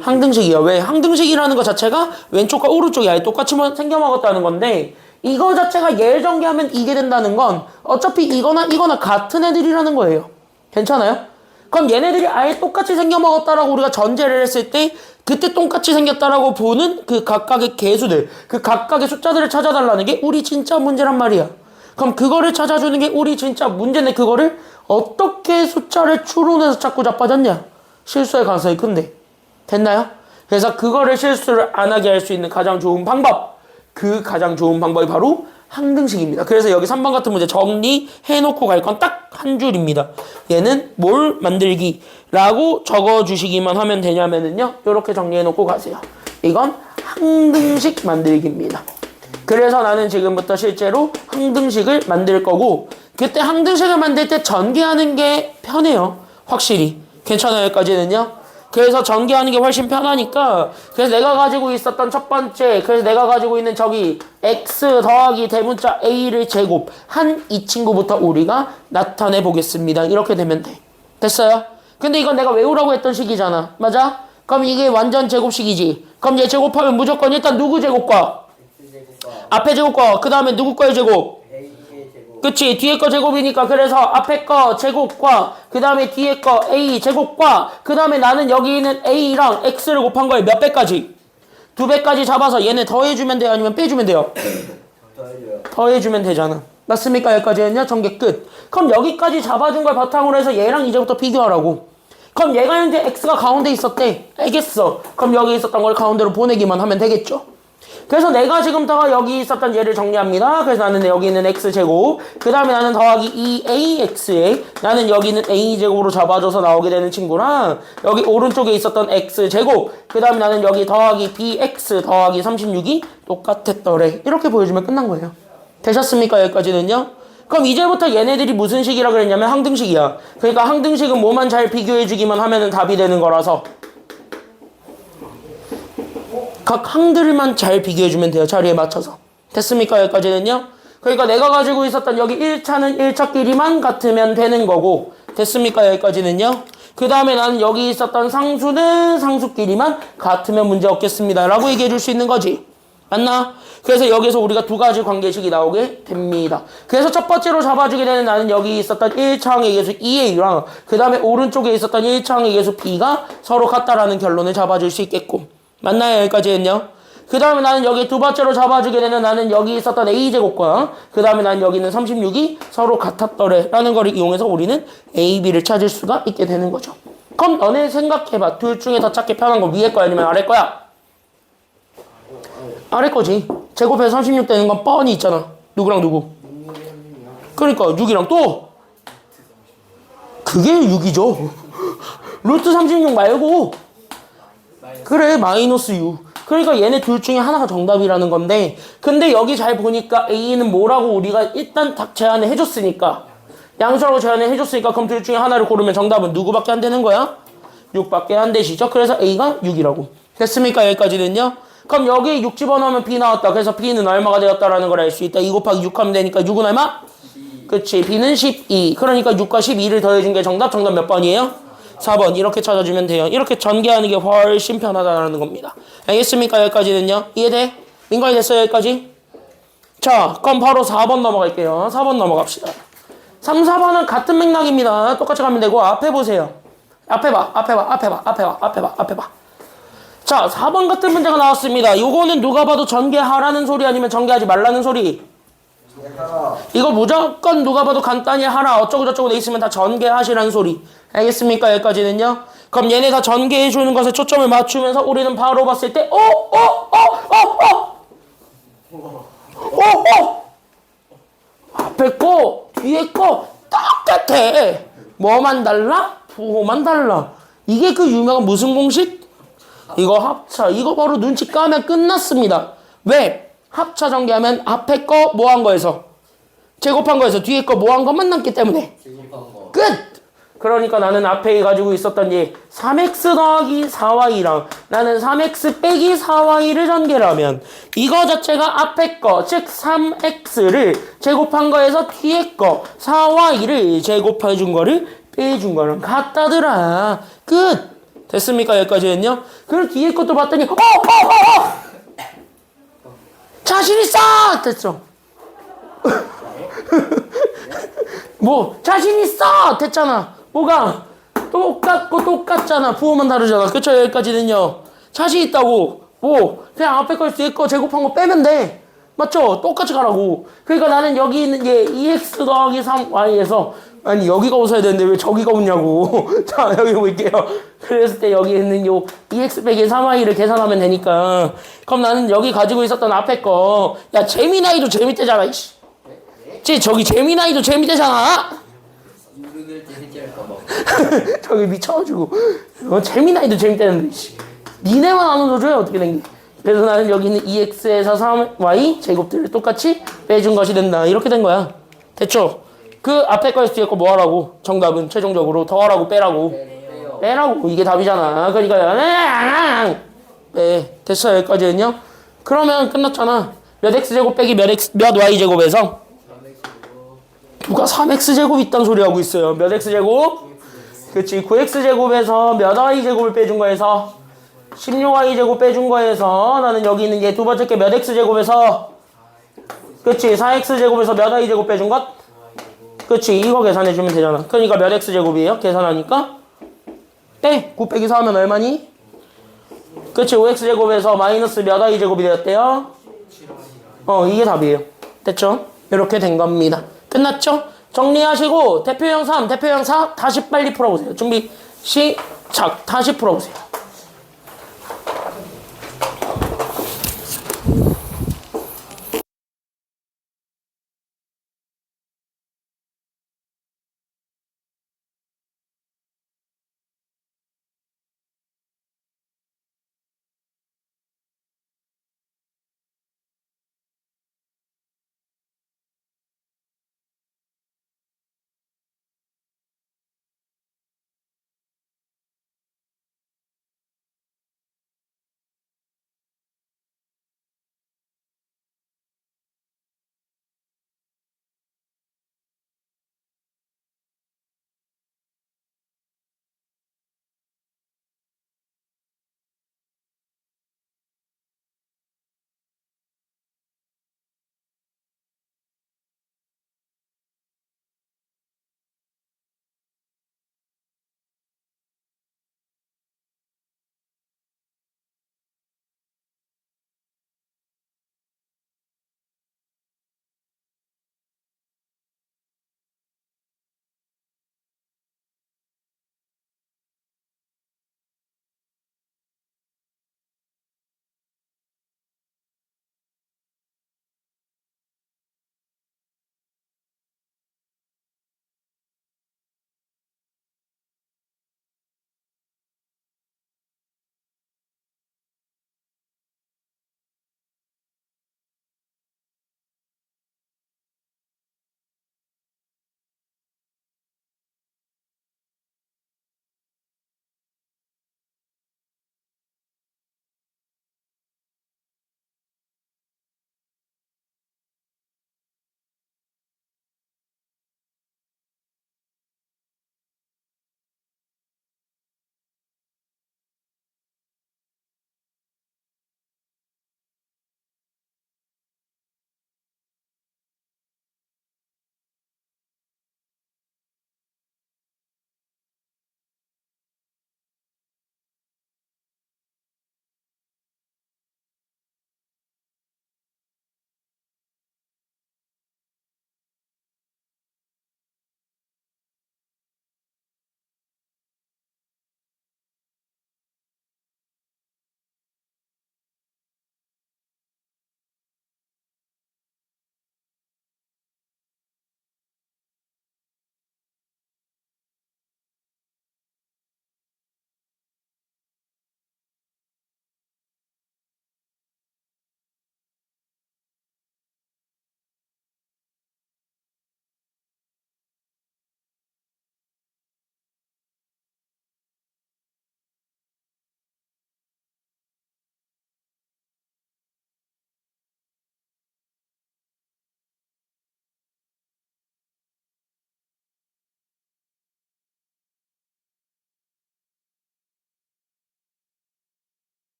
항등식이야. 왜? 항등식이라는 것 자체가 왼쪽과 오른쪽이 아예 똑같이 생겨먹었다는 건데 이거 자체가 얘를 전개하면 이게 된다는 건 어차피 이거나 같은 애들이라는 거예요. 괜찮아요? 그럼 얘네들이 아예 똑같이 생겨먹었다라고 우리가 전제를 했을 때 그때 똑같이 생겼다라고 보는 그 각각의 개수들 그 각각의 숫자들을 찾아달라는 게 우리 진짜 문제란 말이야. 그럼 그거를 찾아주는 게 우리 진짜 문제인데 그거를 어떻게 숫자를 추론해서 자꾸 자빠졌냐? 실수할 가능성이 큰데. 됐나요? 그래서 그거를 실수를 안 하게 할 수 있는 가장 좋은 방법 그 가장 좋은 방법이 바로 항등식입니다. 그래서 여기 3번 같은 문제 정리해놓고 갈 건 딱 한 줄입니다. 얘는 뭘 만들기 라고 적어주시기만 하면 되냐면요 이렇게 정리해놓고 가세요. 이건 항등식 만들기입니다. 그래서 나는 지금부터 실제로 항등식을 만들 거고 그때 항등식을 만들 때 전개하는 게 편해요. 확실히. 괜찮아요 여기까지는요. 그래서 전개하는 게 훨씬 편하니까 그래서 내가 가지고 있었던 첫 번째 그래서 내가 가지고 있는 저기 x 더하기 대문자 a를 제곱한 이 친구부터 우리가 나타내 보겠습니다. 이렇게 되면 돼. 됐어요? 근데 이건 내가 외우라고 했던 식이잖아. 맞아? 그럼 이게 완전 제곱식이지. 그럼 얘 제곱하면 무조건 일단 누구 제곱과? 앞에 제곱과 그 다음에 누구 거의 제곱? 그치 뒤에 거 제곱이니까 그래서 앞에 거 제곱과 그 다음에 뒤에 거 a 제곱과 그 다음에 나는 여기 있는 a랑 x를 곱한 거에 몇 배까지? 2배까지 잡아서 얘네 더해주면 돼요 아니면 빼주면 돼요? 더해주면 되잖아. 맞습니까? 여기까지는요 전개 끝. 그럼 여기까지 잡아준 걸 바탕으로 해서 얘랑 이제부터 비교하라고. 그럼 얘가 현재 x가 가운데 있었대. 알겠어. 그럼 여기 있었던 걸 가운데로 보내기만 하면 되겠죠. 그래서 내가 지금부터 여기 있었던 얘를 정리합니다. 그래서 나는 여기 있는 x제곱 그 다음에 나는 더하기 2ax에 나는 여기 있는 a제곱으로 잡아줘서 나오게 되는 친구랑 여기 오른쪽에 있었던 x제곱 그 다음에 나는 여기 더하기 bx 더하기 36이 똑같았더래. 이렇게 보여주면 끝난 거예요. 되셨습니까? 여기까지는요. 그럼 이제부터 얘네들이 무슨 식이라 그랬냐면 항등식이야. 그러니까 항등식은 뭐만 잘 비교해주기만 하면 답이 되는 거라서 각 항들만 잘 비교해주면 돼요. 자리에 맞춰서. 됐습니까? 여기까지는요. 그러니까 내가 가지고 있었던 여기 1차는 1차끼리만 같으면 되는 거고 됐습니까? 여기까지는요. 그 다음에 나는 여기 있었던 상수는 상수끼리만 같으면 문제 없겠습니다. 라고 얘기해 줄 수 있는 거지. 맞나? 그래서 여기서 우리가 두 가지 관계식이 나오게 됩니다. 그래서 첫 번째로 잡아주게 되는 나는 여기 있었던 1차항의 개수 2a랑 그 다음에 오른쪽에 있었던 1차항의 개수 b가 서로 같다라는 결론을 잡아줄 수 있겠고 맞나요? 여기까지는요. 그 다음에 나는 여기 두 번째로 잡아주게 되는 나는 여기 있었던 a제곱과 그 다음에 나는 여기 있는 36이 서로 같았더래 라는 거를 이용해서 우리는 a, b를 찾을 수가 있게 되는 거죠. 그럼 너네 생각해봐. 둘 중에 더 찾기 편한 거 위에 거야 아니면 아래 거야? 아래 거지. 제곱해서 36 되는 건 뻔히 있잖아. 누구랑 누구? 그러니까 6이랑 또 그게 6이죠. 루트 36 말고 그래 마이너스 6. 그러니까 얘네 둘 중에 하나가 정답이라는 건데 근데 여기 잘 보니까 A는 뭐라고 우리가 일단 딱 제안을 해줬으니까 양수라고 제안을 해줬으니까 그럼 둘 중에 하나를 고르면 정답은 누구밖에 안 되는 거야? 6밖에 안 되시죠? 그래서 A가 6이라고. 됐습니까? 여기까지는요. 그럼 여기 6 집어넣으면 B 나왔다. 그래서 B는 얼마가 되었다라는 걸 알 수 있다. 2 곱하기 6 하면 되니까 6은 얼마? 그치. B는 12. 그러니까 6과 12를 더해준 게 정답. 정답 몇 번이에요? 4번. 이렇게 찾아주면 돼요. 이렇게 전개하는 게 훨씬 편하다는 겁니다. 알겠습니까? 여기까지는요. 이해돼? 민감이 됐어요? 여기까지? 자, 그럼 바로 4번 넘어갈게요. 4번 넘어갑시다. 3, 4번은 같은 맥락입니다. 똑같이 가면 되고 앞에 보세요. 앞에 봐. 자, 4번 같은 문제가 나왔습니다. 요거는 누가 봐도 전개하라는 소리 아니면 전개하지 말라는 소리? 이거 무조건 누가 봐도 간단히 하라 어쩌고저쩌고 돼 있으면 다 전개하시라는 소리. 알겠습니까? 여기까지는요. 그럼 얘네 다 전개해주는 것에 초점을 맞추면서 우리는 바로 봤을 때 앞에 거 뒤에 거 똑같아. 뭐만 달라? 부호만 달라. 이게 그 유명한 무슨 공식? 이거 합차. 이거 바로 눈치 까면 끝났습니다. 왜? 합차 전개하면 앞에 거 뭐 한 거에서 제곱한 거에서 뒤에 거 뭐 한 것만 남기 때문에 끝! 그러니까 나는 앞에 가지고 있었던 이 3x 더하기 4y랑 나는 3x 빼기 4y를 전개를 하면 이거 자체가 앞에 거, 즉 3x를 제곱한 거에서 뒤에 거 4y를 제곱해 준 거를 빼준 거랑 같다더라. 끝! 됐습니까? 여기까지는요. 그리고 뒤에 것도 봤더니 자신 있어! 됐죠? 뭐 자신 있어! 됐잖아. 뭐가? 똑같고 똑같잖아. 부호만 다르잖아. 그쵸? 여기까지는요. 자신 있다고. 뭐 그냥 앞에 거 뒤에 거 제곱한 거 빼면 돼. 맞죠? 똑같이 가라고. 그러니까 나는 여기 있는 게 2x 더하기 3y에서 아니 여기가 웃어야 되는데 왜 저기가 웃냐고. 자 여기 볼게요. 그랬을 때 여기 있는 요 2x 빼기 3y를 계산하면 되니까 그럼 나는 여기 가지고 있었던 앞에 거 야 재미나이도 재밌대잖아. 이씨. 저기 재미나이도 재밌대잖아. 유를 재밌게 저기 미쳐가지고 재미나이도 재밌대는데 이씨. 니네만 아는 소리야 어떻게 된 게. 그래서 나는 여기 있는 2x에서 3y 제곱들을 똑같이 빼준 것이 된다. 이렇게 된 거야. 됐죠? 그 앞에 거에서 뒤에 거 뭐 하라고? 정답은 최종적으로 더하라고 빼라고. 빼라고. 이게 답이잖아. 그러니까 네. 됐어요. 여기까지는요. 그러면 끝났잖아. 몇 x제곱 빼기 몇 y제곱에서 누가 3x제곱 있단 소리 하고 있어요. 몇 x제곱? 그치. 9x제곱에서 몇 y제곱을 빼준 거에서 16y제곱 빼준 거에서 나는 여기 있는 얘 두 번째 게 몇 x제곱에서 그치. 4x제곱에서 몇 y제곱 빼준 것? 그치. 이거 계산해주면 되잖아. 그러니까 몇 x제곱이에요? 계산하니까 네. 9 빼기 4 하면 얼마니? 그치. 5x제곱에서 마이너스 몇 y제곱이 되었대요? 이게 답이에요. 됐죠? 이렇게 된 겁니다. 끝났죠? 정리하시고 대표형 3, 대표형 4 다시 빨리 풀어보세요. 준비 시작. 다시 풀어보세요.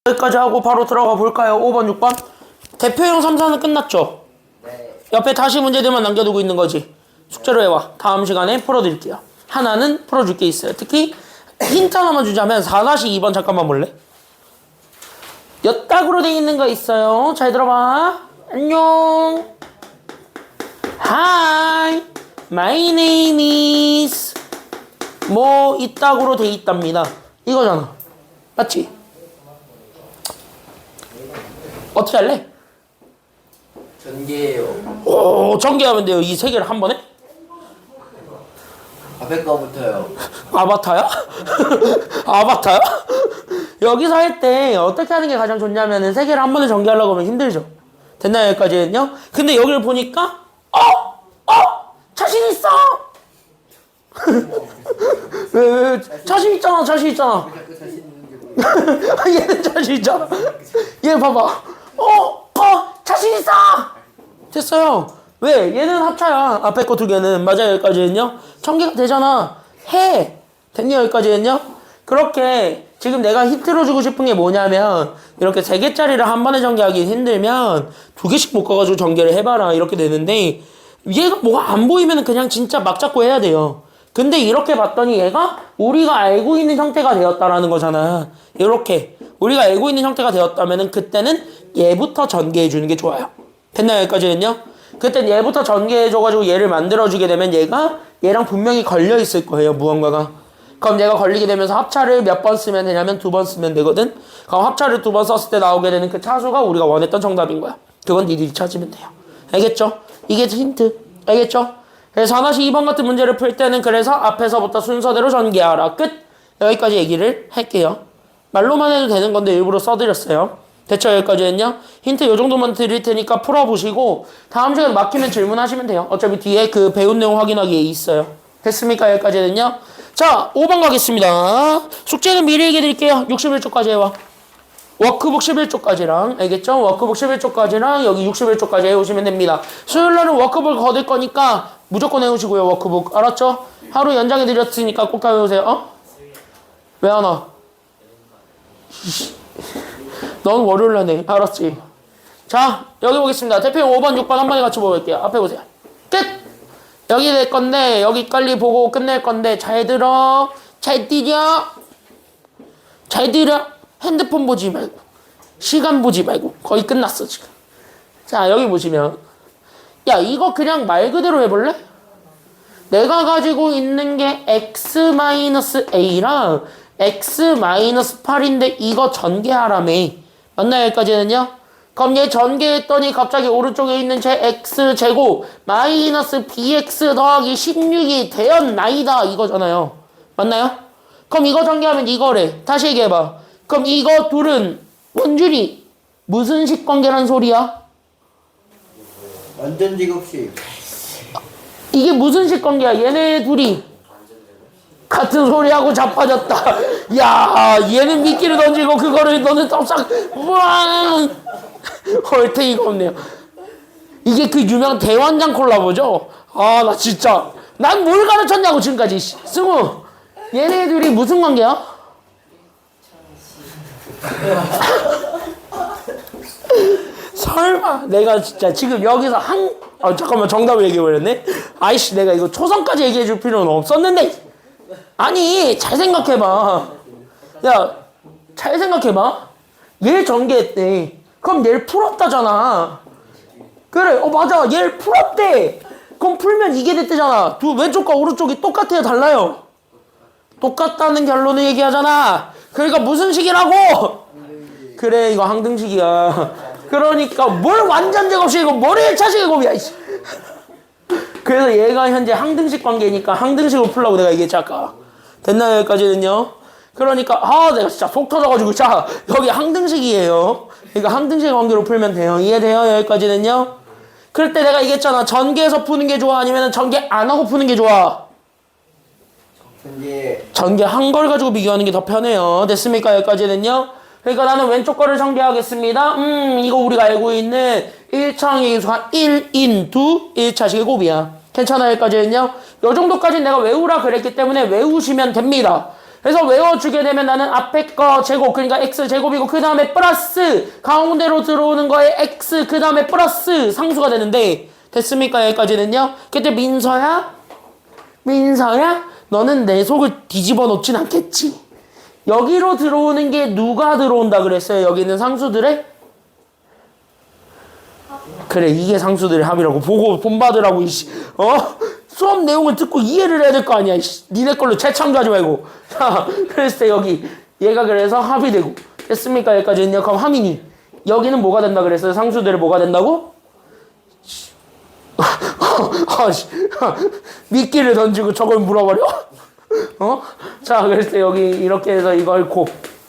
여기까지 하고 바로 들어가 볼까요? 5번, 6번. 대표형 3, 4는 끝났죠? 네. 옆에 다시 문제들만 남겨두고 있는 거지. 숙제로 해와. 다음 시간에 풀어드릴게요. 하나는 풀어줄 게 있어요. 특히 힌트 하나만 주자면 4-2번 잠깐만 볼래? 엿각으로 돼 있는 거 있어요. 잘 들어봐. 안녕. Hi. My name is 뭐 이따구로 돼 있답니다. 이거잖아. 맞지? 어떻게 할래? 전개예요. 오, 전개하면 돼요. 이 세 개를 한 번에? 앞에 거부터요. 아바타야? 아바타야? 여기서 할 때 어떻게 하는 게 가장 좋냐면은 세 개를 한 번에 전개하려고 하면 힘들죠. 됐나요? 여기까지는요? 근데 여기를 보니까 자신 있어! 왜 자신 있잖아, 자신 있잖아. 자꾸 자신 있는 게 뭐예요? 얘는 자신 있잖아. 얘 봐봐. 자신 있어! 됐어요. 왜? 얘는 합차야. 앞에 거 두 개는. 맞아요, 여기까지는요? 전개가 되잖아. 해. 됐니, 여기까지는요? 그렇게 지금 내가 힌트로 주고 싶은 게 뭐냐면 이렇게 세 개짜리를 한 번에 전개하기 힘들면 두 개씩 묶어가지고 전개를 해봐라. 이렇게 되는데 얘가 뭐가 안 보이면 그냥 진짜 막 잡고 해야 돼요. 근데 이렇게 봤더니 얘가 우리가 알고 있는 형태가 되었다라는 거잖아. 이렇게 우리가 알고 있는 형태가 되었다면은 그때는 얘부터 전개해 주는 게 좋아요. 됐나요? 여기까지는요? 그때 얘부터 전개해줘가지고 얘를 만들어주게 되면 얘가 얘랑 분명히 걸려 있을 거예요. 무언가가. 그럼 얘가 걸리게 되면서 합차를 몇 번 쓰면 되냐면 2번 쓰면 되거든. 그럼 합차를 2번 썼을 때 나오게 되는 그 차수가 우리가 원했던 정답인 거야. 그건 니들이 찾으면 돼요. 알겠죠? 이게 힌트. 알겠죠? 그래서 하나씩 2번 같은 문제를 풀 때는 그래서 앞에서부터 순서대로 전개하라. 끝. 여기까지 얘기를 할게요. 말로만 해도 되는 건데 일부러 써드렸어요. 됐죠? 여기까지는요? 힌트 요 정도만 드릴 테니까 풀어보시고 다음 시간에 막히면 질문하시면 돼요. 어차피 뒤에 그 배운 내용 확인하기에 있어요. 됐습니까? 여기까지는요? 자, 5번 가겠습니다. 숙제는 미리 얘기해 드릴게요. 61쪽까지 해와. 워크북 11쪽까지랑 알겠죠? 워크북 11쪽까지랑 여기 61쪽까지 해오시면 됩니다. 수요일날은 워크북을 거둘 거니까 무조건 해오시고요. 워크북 알았죠? 하루 연장해 드렸으니까 꼭 다 외우세요. 왜 안 와? 넌 월요일날 내. 알았지? 자, 여기 보겠습니다. 대표형 5번, 6번 한 번에 같이 보여볼게요. 앞에 보세요. 끝! 여기 낼 건데 여기까지 보고 끝낼 건데 잘 들어. 잘 뛰려. 잘 들어. 핸드폰 보지 말고 시간 보지 말고 거의 끝났어 지금. 자, 여기 보시면 야, 이거 그냥 말 그대로 해볼래? 내가 가지고 있는 게 x-a랑 x-8인데 이거 전개하라며. 맞나요? 여기까지는요? 그럼 얘 전개했더니 갑자기 오른쪽에 있는 제 x제곱 마이너스 bx 더하기 16이 되었나이다 이거잖아요. 맞나요? 그럼 이거 전개하면 이거래. 다시 얘기해봐. 그럼 이거 둘은 원준이 무슨 식 관계란 소리야? 완전 직업식. 이게 무슨 식 관계야? 얘네 둘이 같은 소리하고 자빠졌다. 야, 얘는 미끼를 던지고 그거를 너는 떡싹 얼탱이가 없네요. 이게 그 유명 대환장 콜라보죠? 아, 나 진짜 난 뭘 가르쳤냐고 지금까지. 승우, 얘네 둘이 무슨 관계야? 설마 내가 진짜 지금 여기서 잠깐만 정답을 얘기해버렸네. 아이씨, 내가 이거 초성까지 얘기해줄 필요는 없었는데. 아니, 잘 생각해봐. 야, 잘 생각해봐. 얘 전개했대. 그럼 얘를 풀었다잖아. 그래, 맞아, 얘를 풀었대. 그럼 풀면 이게 됐대잖아. 두 왼쪽과 오른쪽이 똑같아요, 달라요? 똑같다는 결론을 얘기하잖아. 그러니까 무슨 식이라고? 그래, 이거 항등식이야. 그러니까 뭘 완전 제곱식이고 뭘 1차 제곱이야. 그래서 얘가 현재 항등식 관계니까 항등식으로 풀라고 내가 얘기했지 아까. 됐나요? 여기까지는요? 그러니까 내가 진짜 속 터져가지고 자, 여기 항등식이에요. 그러니까 항등식 관계로 풀면 돼요. 이해돼요? 여기까지는요? 그럴 때 내가 얘기했잖아. 전개해서 푸는 게 좋아? 아니면 전개 안 하고 푸는 게 좋아? 전개 한 걸 가지고 비교하는 게 더 편해요. 됐습니까? 여기까지는요? 그러니까 나는 왼쪽 거를 전개하겠습니다. 이거 우리가 알고 있는 1차항의 수가 1인 1차식의 곱이야. 괜찮아요? 여기까지는요? 요 정도까지 내가 외우라 그랬기 때문에 외우시면 됩니다. 그래서 외워주게 되면 나는 앞에 거 제곱, 그러니까 x제곱이고 그 다음에 플러스 가운데로 들어오는 거에 x, 그 다음에 플러스 상수가 되는데 됐습니까? 여기까지는요. 그때 민서야 너는 내 속을 뒤집어 놓진 않겠지. 여기로 들어오는 게 누가 들어온다 그랬어요? 여기 있는 상수들의? 그래, 이게 상수들의 합이라고 보고 본받으라고. 수업 내용을 듣고 이해를 해야 될 거 아니야. 니네 걸로 재창조하지 말고. 자, 그랬을 때 여기 얘가 그래서 합이 되고 됐습니까? 여기까지는요. 그럼 함이니 여기는 뭐가 된다 그랬어요? 상수들의 뭐가 된다고? 미끼를 던지고 저걸 물어버려? 자, 그랬을 때 여기 이렇게 해서 이걸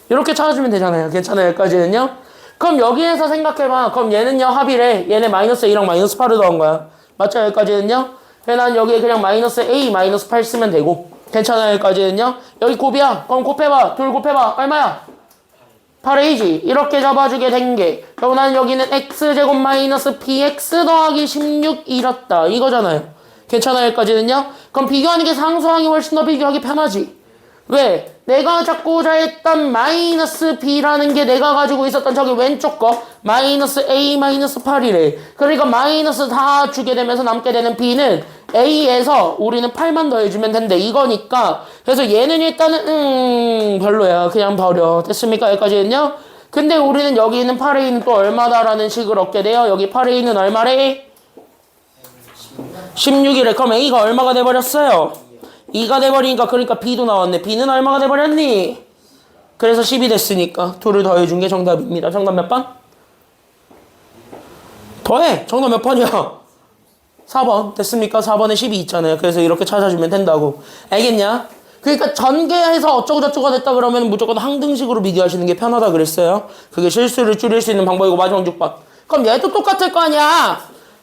이렇게 찾아주면 되잖아요. 괜찮아요? 여기까지는요. 그럼 여기에서 생각해봐. 그럼 얘는요 합이래. 얘네 마이너스 A랑 마이너스 8을 더한 거야. 맞죠? 여기까지는요. 그래서 난 여기에 그냥 마이너스 A 마이너스 8 쓰면 되고 괜찮아요? 여기까지는요. 여기 곱이야. 그럼 곱해봐. 둘 곱해봐. 얼마야? 8A지. 이렇게 잡아주게 된 게. 그럼 난 여기는 X제곱 마이너스 BX 더하기 16 이렇다. 이거잖아요. 괜찮아요? 여기까지는요. 그럼 비교하는 게 상수항이 훨씬 더 비교하기 편하지. 왜? 내가 잡고자 했던 마이너스 B라는 게 내가 가지고 있었던 저기 왼쪽 거 마이너스 A 마이너스 8이래. 그러니까 마이너스 다 주게 되면서 남게 되는 B는 A에서 우리는 8만 더해주면 된대. 이거니까. 그래서 얘는 일단은 별로야. 그냥 버려. 됐습니까? 여기까지는요. 근데 우리는 여기 있는 8A는 또 얼마다라는 식을 얻게 돼요. 여기 8A는 얼마래? 16이래. 그럼 A가 얼마가 돼버렸어요? 2가 돼버리니까 그러니까 B도 나왔네. B는 얼마가 돼버렸니? 그래서 10이 됐으니까 둘을 더해준 게 정답입니다. 정답 몇 번? 더해! 정답 몇 번이야? 4번. 됐습니까? 4번에 10이 있잖아요. 그래서 이렇게 찾아주면 된다고. 알겠냐? 그러니까 전개해서 어쩌고저쩌고 됐다 그러면 무조건 항등식으로 비교하시는 게 편하다 그랬어요. 그게 실수를 줄일 수 있는 방법이고 마지막 6번. 그럼 얘도 똑같을 거 아니야?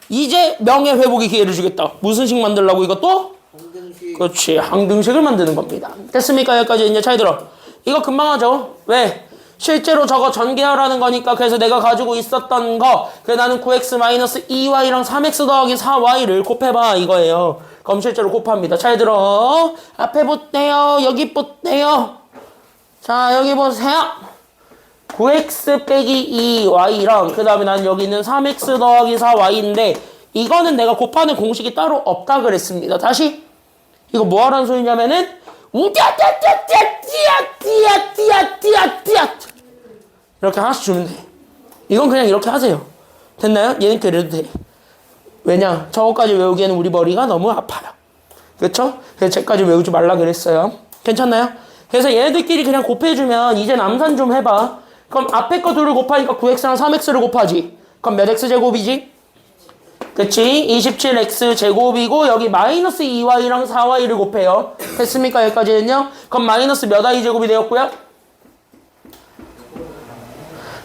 이제 명예회복의 기회를 주겠다. 무슨 식 만들라고 이것도? 그렇지. 항등식을 만드는 겁니다. 됐습니까? 여기까지 이제 잘 들어. 이거 금방 하죠. 왜? 실제로 저거 전개하라는 거니까. 그래서 내가 가지고 있었던 거 나는 9x-2y랑 3x 더하기 4y를 곱해봐 이거예요. 그럼 실제로 곱합니다. 잘 들어. 앞에 붙대요. 여기 붙대요. 자, 여기 보세요. 9x 빼기 2y랑 그 다음에 난 여기 있는 3x 더하기 4y인데 이거는 내가 곱하는 공식이 따로 없다 그랬습니다. 다시 이거 뭐 하라는 소리냐면은 이렇게 하나씩 주면 돼. 이건 그냥 이렇게 하세요. 됐나요? 얘는 그래도 돼. 왜냐? 저거까지 외우기에는 우리 머리가 너무 아파요. 그쵸? 그래서 쟤까지 외우지 말라 그랬어요. 괜찮나요? 그래서 얘네들끼리 그냥 곱해주면 이제 남산 좀 해봐. 그럼 앞에 거 둘을 곱하니까 9x랑 3x를 곱하지. 그럼 몇 x제곱이지? 그치? 27x제곱이고 여기 마이너스 2y랑 4y를 곱해요. 됐습니까? 여기까지는요? 그럼 마이너스 몇 y제곱이 되었고요?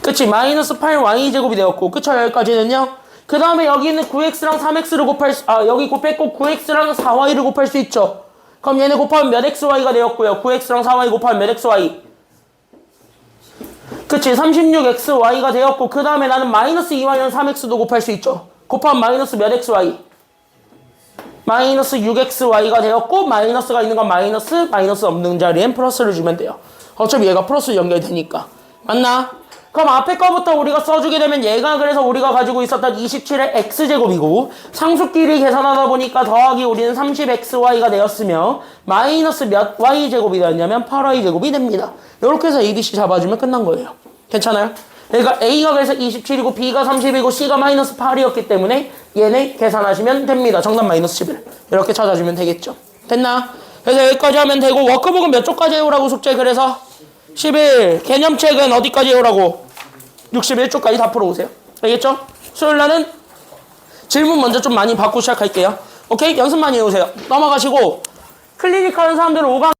그치? 마이너스 8y제곱이 되었고 그쵸? 여기까지는요? 그 다음에 여기는 9x랑 3x를 곱할 수, 여기 곱했고 9x랑 4y를 곱할 수 있죠. 그럼 얘네 곱하면 몇 xy가 되었고요? 9x랑 4y 곱하면 몇 xy? 그치? 36xy가 되었고 그 다음에 나는 마이너스 2y랑 3x도 곱할 수 있죠. 곱하면 마이너스 몇 xy? 마이너스 6xy가 되었고 마이너스가 있는 건 마이너스 없는 자리엔 플러스를 주면 돼요. 어차피 얘가 플러스 연결되니까. 맞나? 그럼 앞에 거부터 우리가 써주게 되면 얘가 그래서 우리가 가지고 있었던 27의 x제곱이고 상수끼리 계산하다 보니까 더하기 우리는 30xy가 되었으며 마이너스 몇 y제곱이 되었냐면 8y제곱이 됩니다. 이렇게 해서 ABC 잡아주면 끝난 거예요. 괜찮아요? 그러니까 A가 그래서 27이고 B가 30이고 C가 마이너스 8이었기 때문에 얘네 계산하시면 됩니다. 정답 마이너스 11. 이렇게 찾아주면 되겠죠. 됐나? 그래서 여기까지 하면 되고 워크북은 몇 쪽까지 해오라고 숙제 그래서 11. 개념책은 어디까지 해오라고? 61쪽까지 다 풀어오세요. 알겠죠? 수요일날은 질문 먼저 좀 많이 받고 시작할게요. 오케이? 연습 많이 해오세요. 넘어가시고 클리닉 하는 사람들은 5강